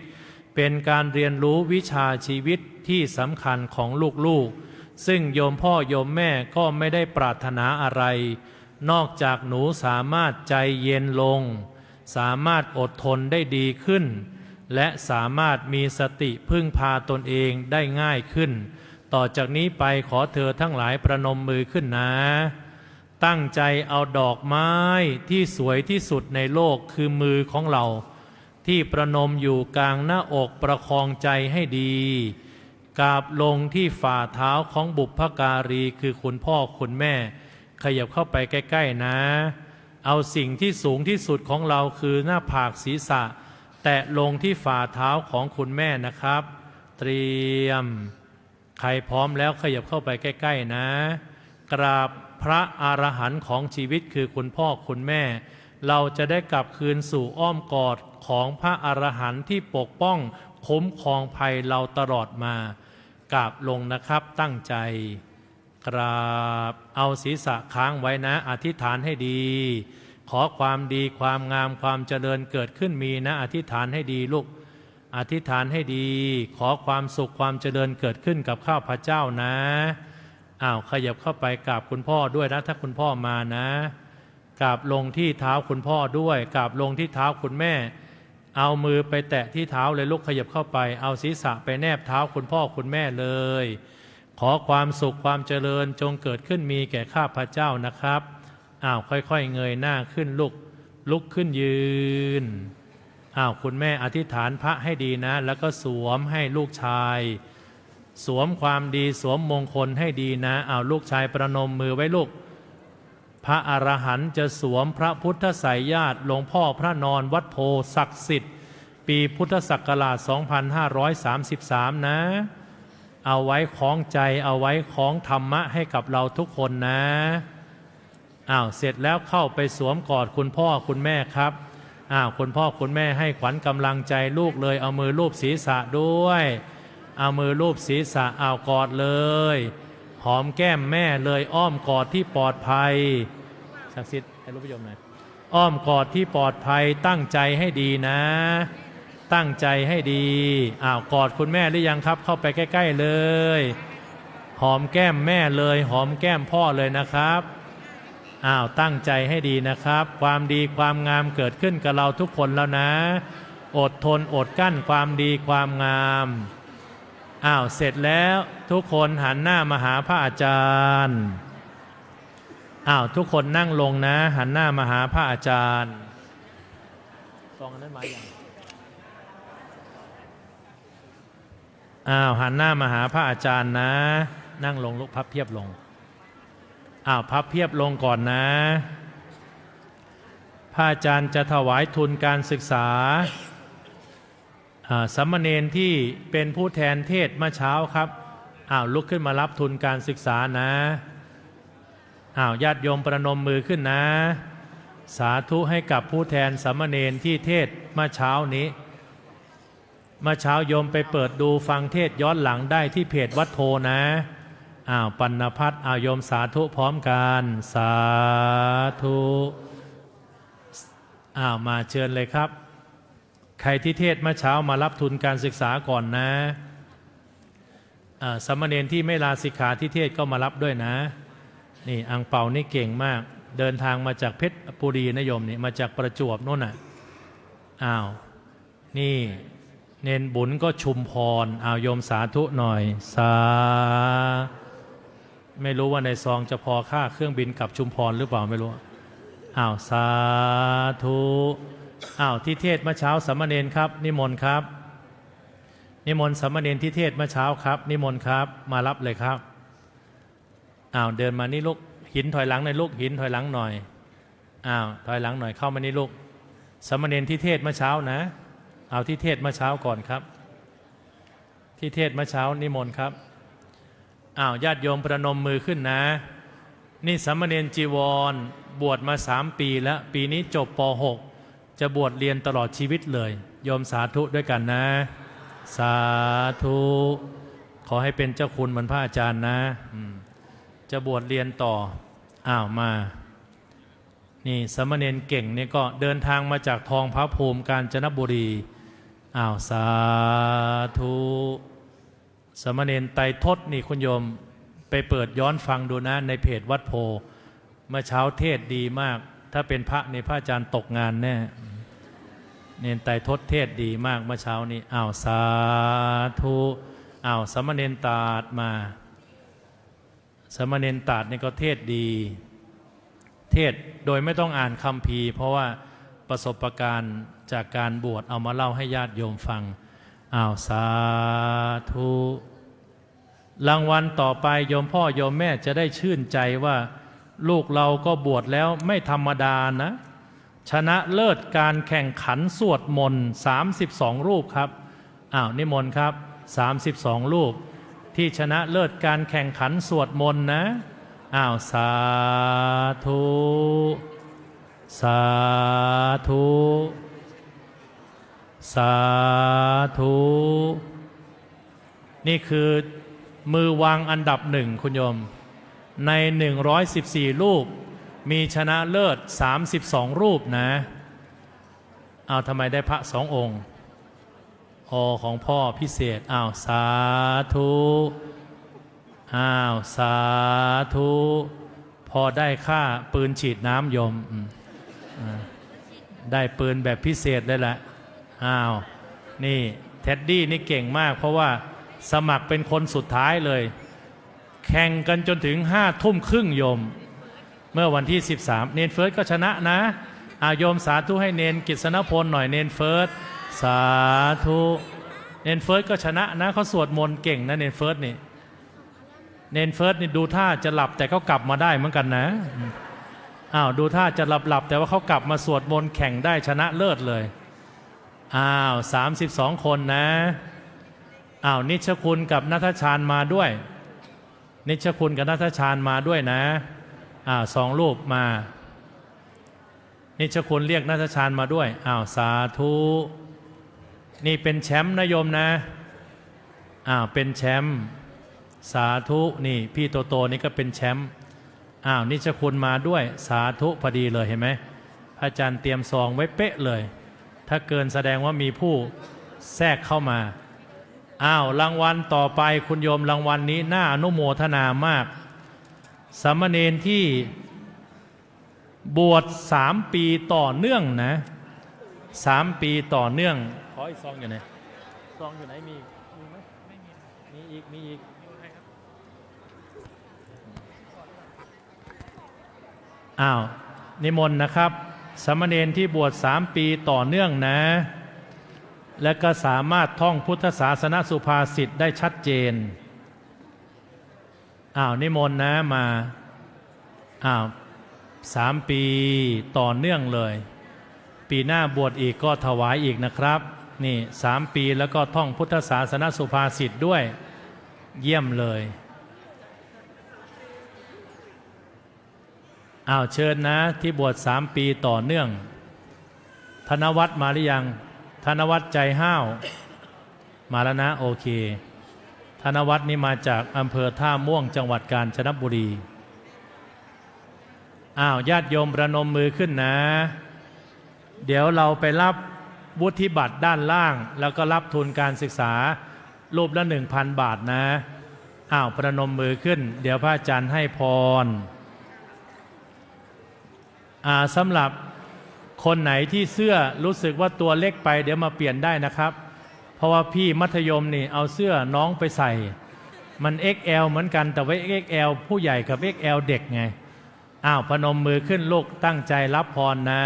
เป็นการเรียนรู้วิชาชีวิตที่สำคัญของลูกๆซึ่งโยมพ่อโยมแม่ก็ไม่ได้ปรารถนาอะไรนอกจากหนูสามารถใจเย็นลงสามารถอดทนได้ดีขึ้น และสามารถมีสติพึ่งพาตนเองได้ง่ายขึ้นต่อจากนี้ไปขอเธอทั้งหลายประนมมือขึ้นนะตั้งใจเอาดอกไม้ที่สวยที่สุดในโลกคือมือของเราที่ประนมอยู่กลางหน้าอกประคองใจให้ดีกราบลงที่ฝ่าเท้าของบุพการีคือคุณพ่อคุณแม่ขยับเข้าไปใกล้ๆนะเอาสิ่งที่สูงที่สุดของเราคือหน้าผากศีรษะแตะลงที่ฝ่าเท้าของคุณแม่นะครับเตรียมใครพร้อมแล้วขยับเข้าไปใกล้ๆนะกราบพระอรหันต์ของชีวิตคือคุณพ่อคุณแม่เราจะได้กลับคืนสู่อ้อมกอดของพระอรหันต์ที่ปกป้องคุ้มครองภัยเราตลอดมากราบลงนะครับตั้งใจกราบเอาศีรษะค้างไว้นะอธิษฐานให้ดีขอความดีความงามความเจริญเกิดขึ้นมีนะอธิษฐานให้ดีลูกอธิษฐานให้ดีขอความสุขความเจริญเกิดขึ้นกับข้าพเจ้านะขยับเข้าไปกราบคุณพ่อด้วยนะถ้าคุณพ่อมานะกราบลงที่เท้าคุณพ่อด้วยกราบลงที่เท้าคุณแม่เอามือไปแตะที่เท้าเลยลูกขยับเข้าไปเอาศีรษะไปแนบเท้าคุณพ่อคุณแม่เลยขอความสุขความเจริญจงเกิดขึ้นมีแก่ข้าพเจ้านะครับค่อยๆเงยหน้าขึ้นลุกขึ้นยืนคุณแม่อธิษฐานพระให้ดีนะแล้วก็สวมให้ลูกชายสวมความดีสวมมงคลให้ดีนะลูกชายประนมมือไว้ลูกพระอรหันต์จะสวมพระพุทธไสยญาติหลวงพ่อพระนอนวัดโพศักดิ์สิทธิ์ปีพุทธศักราช 2533 นะเอาไว้คล้องใจเอาไว้คล้องธรรมะให้กับเราทุกคนนะเสร็จแล้วเข้าไปสวมกอดคุณพ่อคุณแม่ครับคุณพ่อคุณแม่ให้ขวัญกำลังใจลูกเลยเอามือลูบศีรษะด้วยเอามือลูบศีรษะกอดเลยหอมแก้มแม่เลยอ้อมกอดที่ปลอดภัยศักดิ์สิทธิ์ให้รู้ประโยชน์หน่อยอ้อมกอดที่ปลอดภัยตั้งใจให้ดีนะตั้งใจให้ดีกอดคุณแม่หรือยังครับเข้าไปใกล้ๆเลยหอมแก้มแม่เลยหอมแก้มพ่อเลยนะครับตั้งใจให้ดีนะครับความดีความงามเกิดขึ้นกับเราทุกคนแล้วนะอดทนอดกั้นความดีความงามเสร็จแล้วทุกคนหันหน้ามาหาพระอาจารย์ทุกคนนั่งลงนะหันหน้ามาหาพระอาจารย์ซองอันนั้นมาอย่างหันหน้ามาหาพระอาจารย์นะนั่งลงลุกพับเพียบลงพับเพียบลงก่อนนะพระอาจารย์จะถวายทุนการศึกษาสามเณรที่เป็นผู้แทนเทศเมื่อเช้าครับลุกขึ้นมารับทุนการศึกษานะญาติโยมประนมมือขึ้นนะสาธุให้กับผู้แทนสามเณรที่เทศเมื่อเช้านี้เมื่อเช้าโยมไปเปิดดูฟังเทศย้อนหลังได้ที่เพจวัดโพนะปัณณพัฒน์โยมสาธุพร้อมกันสาธุมาเชิญเลยครับใครที่เทศเมื่อเช้ามารับทุนการศึกษาก่อนนะสามเณรที่ไม่ลาสิกขาที่เทศก็มารับด้วยนะนี่อังเปานี่เก่งมากเดินทางมาจากเพชรบุรีนะโยมนี่มาจากประจวบโน่นนี่เนนบุญก็ชุมพรโยมสาธุหน่อยสาไม่รู้ว่าในซองจะพอค่าเครื่องบินกลับชุมพรหรือเปล่าไม่รู้สาธุที่เทศเมื่อเช้าสามเณรครับนิมนต์ครับนิมนต์สามเณรที่เทศเมื่อเช้าครับนิมนต์ครับมารับเลยครับเดินมานี่ลูกหินถอยหลังหน่อยลูกหินถอยหลังหน่อยถอยหลังหน่อยเข้ามานี่ลูกสามเณรที่เทศเมื่อเช้านะที่เทศเมื่อเช้าก่อนครับที่เทศเมื่อเช้านิมนต์ครับญาติโยมประนมมือขึ้นนะนี่สามเณรจีวรบวชมา3 ปีแล้วปีนี้จบป.6 จะบวชเรียนตลอดชีวิตเลยโยมสาธุด้วยกันนะสาธุขอให้เป็นเจ้าคุณเหมือนพระอาจารย์นะจะบวชเรียนต่อมานี่สามเณรเก่งนี่ก็เดินทางมาจากทองพระภูมิกาญจนบุรีสาธุสามเณรไตรทศนี่คุณโยมไปเปิดย้อนฟังดูนะในเพจวัดโพเมื่อเช้าเทศดีมากถ้าเป็นพระในพระอาจารย์ตกงานแน่ เนนไตรทศเทศดีมากเมื่อเช้านี้อ้าวสาธุอ้าวสมณเณรตาดมาสมณเณรตาดนี่ก็เทศดีเทศโดยไม่ต้องอ่านคัมภีร์เพราะว่าประสบการณ์จากการบวชเอามาเล่าให้ญาติโยมฟังอ้าวสาธุรางวัลต่อไปโยมพ่อโยมแม่จะได้ชื่นใจว่าลูกเราก็บวชแล้วไม่ธรรมดานะชนะเลิศการแข่งขันสวดมนต์32รูปครับอ้าวนิมนต์ครับ32รูปที่ชนะเลิศการแข่งขันสวดมนต์นะอ้าวสาธุสาธุสาธุนี่คือมือวางอันดับหนึ่งคุณโยมใน114รูปมีชนะเลิศ32รูปนะเอาทำไมได้พระ2 องค์ของพ่อพิเศษอ้าวสาธุอ้าวสาธุพอได้ค่าปืนฉีดน้ำโยมได้ปืนแบบพิเศษเลยแหละอ้าวนี่เท็ดดี้นี่เก่งมากเพราะว่าสมัครเป็นคนสุดท้ายเลยแข่งกันจนถึง5:30โยมเมื่อวันที่13เนนเฟิร์สก็ชนะนะโยมสาธุให้เนนกฤษณพลหน่อยเนนเฟิร์สสาธุเนนเฟิร์สก็ชนะนะเขาสวดมนต์เก่งนะเนนเฟิร์สนี่เนนเฟิร์สนี่ดูท่าจะหลับแต่เขากลับมาได้เหมือนกันนะดูท่าจะหลับแต่ว่าเขากลับมาสวดมนต์แข่งได้ชนะเลิศเลย32คนนะนิชคุณกับนัทชาญมาด้วยนิชคุณกับนัทชาญมาด้วยนะ2 รูปมานิชคุณเรียกนัทชาญมาด้วยสาธุนี่เป็นแชมป์นะโยมนะเป็นแชมป์สาธุนี่พี่โตนี่ก็เป็นแชมป์นิชคุณมาด้วยสาธุพอดีเลยเห็นไหมพระอาจารย์เตรียมซองไว้เป๊ะเลยถ้าเกินแสดงว่ามีผู้แทรกเข้ามารางวัลต่อไปคุณโยมรางวัลนี้น่าอนุโมทนามากสามเณรที่บวช3 ปีต่อเนื่องนะ3 ปีต่อเนื่องขออีกซองอยู่ไหนซองอยู่ไหนมีไหมไม่มีมีอีกนิมนต์นะครับสามเณรที่บวช3 ปีต่อเนื่องนะและก็สามารถท่องพุทธศาสนสุภาษิตได้ชัดเจนนิมนต์นะมา3 ปีต่อเนื่องเลยปีหน้าบวชอีกก็ถวายอีกนะครับนี่3 ปีแล้วก็ท่องพุทธศาสนสุภาษิตด้วยเยี่ยมเลยเชิญนะที่บวช3 ปีต่อเนื่องธนวัฒน์มาหรือยังธนวัฒน์ใจห้าวมาแล้วนะโอเคธนวัฒน์นี่มาจากอำเภอท่าม่วงจังหวัดกาญจนบุรีญาติโยมประนมมือขึ้นนะเดี๋ยวเราไปรับวุฒิบัตรด้านล่างแล้วก็รับทุนการศึกษารูปละ 1,000 บาทนะประนมมือขึ้นเดี๋ยวพระอาจารย์ให้พรสำหรับคนไหนที่เสื้อรู้สึกว่าตัวเล็กไปเดี๋ยวมาเปลี่ยนได้นะครับเพราะว่าพี่มัธยมนี่เอาเสื้อน้องไปใส่มัน XL เหมือนกันแต่ว่า XL ผู้ใหญ่กับ XL เด็กไงพนมมือขึ้นลูกตั้งใจรับพรนะ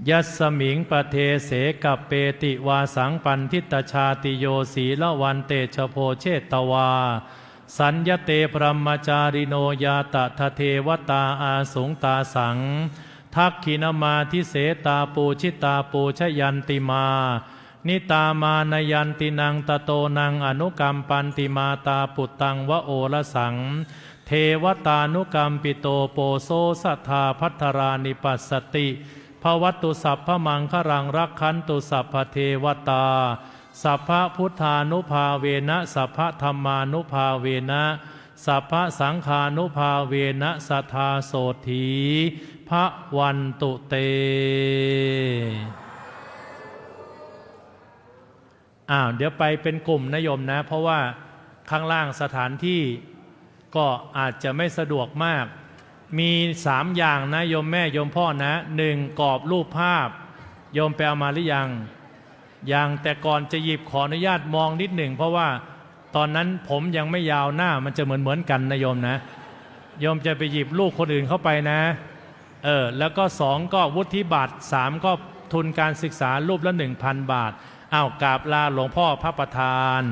ยัสสมิงปะเทเสกับเปติวาสังปันทิตชาติโยสีละวันเตชโพเชตวาสัญญเตพรหมจาริโนยาตทเทวตาอาสุงตาสังทักขินมาทิเสตาปูชิตาปูชยันติมานิตามานยันตินังตโตนังอนุกรรมปันติมาตาปุตตังวโอละสังเทวตานุกรรมปิโตโปโซสัทธาพัทรานิปัสสติภวัตตุสัพพมังครังรักขันตุสัพพเทวตาสัพพพุทธานุภาเวนะสัพพธรรมานุภาเวนะสัพพสังฆานุภาเวนะสัทธาโสถีพระวันตุเตเดี๋ยวไปเป็นกลุ่มนะโยมนะเพราะว่าข้างล่างสถานที่ก็อาจจะไม่สะดวกมากมี3 อย่างนะโยมแม่โยมพ่อนะ1กรอบรูปภาพ โยมไปเอามาหรือยังยังแต่ก่อนจะหยิบขออนุญาตมองนิดหนึ่งเพราะว่าตอนนั้นผมยังไม่ยาวหน้ามันจะเหมือนกันนะโยมนะโยมจะไปหยิบลูกคนอื่นเข้าไปนะแล้วก็2ก็วุฒิบัตร3ก็ทุนการศึกษารูปละ 1,000 บาทอ้าวกราบลาหลวงพ่อพระประธาน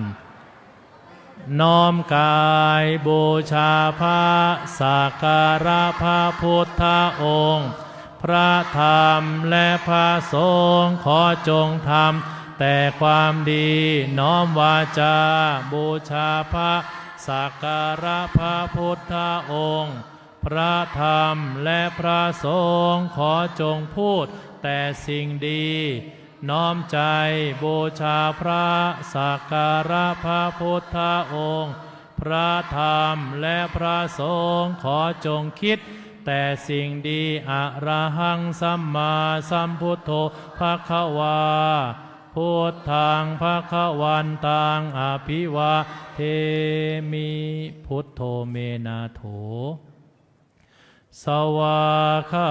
น้อมกายบูชาพระสักการะพระพุทธองค์พระธรรมและพระสงฆ์ขอจงทำแต่ความดีน้อมวาจาบูชาพระสักการะพระพุทธองค์พระธรรมและพระสงฆ์ขอจงพูดแต่สิ่งดีน้อมใจบูชาพระสักการะพระพุทธองค์พระธรรมและพระสงฆ์ขอจงคิดแต่สิ่งดีอะระหังสัมมาสัมพุทโธภควาพุทธังภควันตังอภิวาเทมิพุทโธเมนาโถสวากขา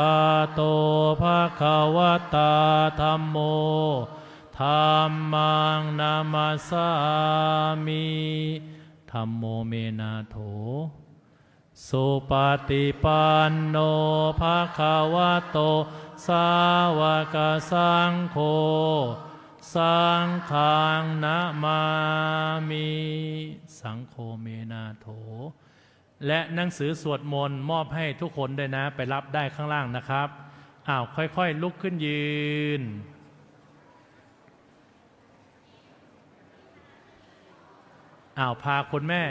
โตภควตาธัมโมธัมมังนามัสสามิธัมโมเมนาโถสุปฏิปันโนภควโตสาวกสังโฆสังฆังนะมามิสังโฆเมนาโถและหนังสือสวดมนต์มอบให้ทุกคนด้วยนะไปรับได้ข้างล่างนะครับค่อยๆลุกขึ้นยืนพาคุณแม่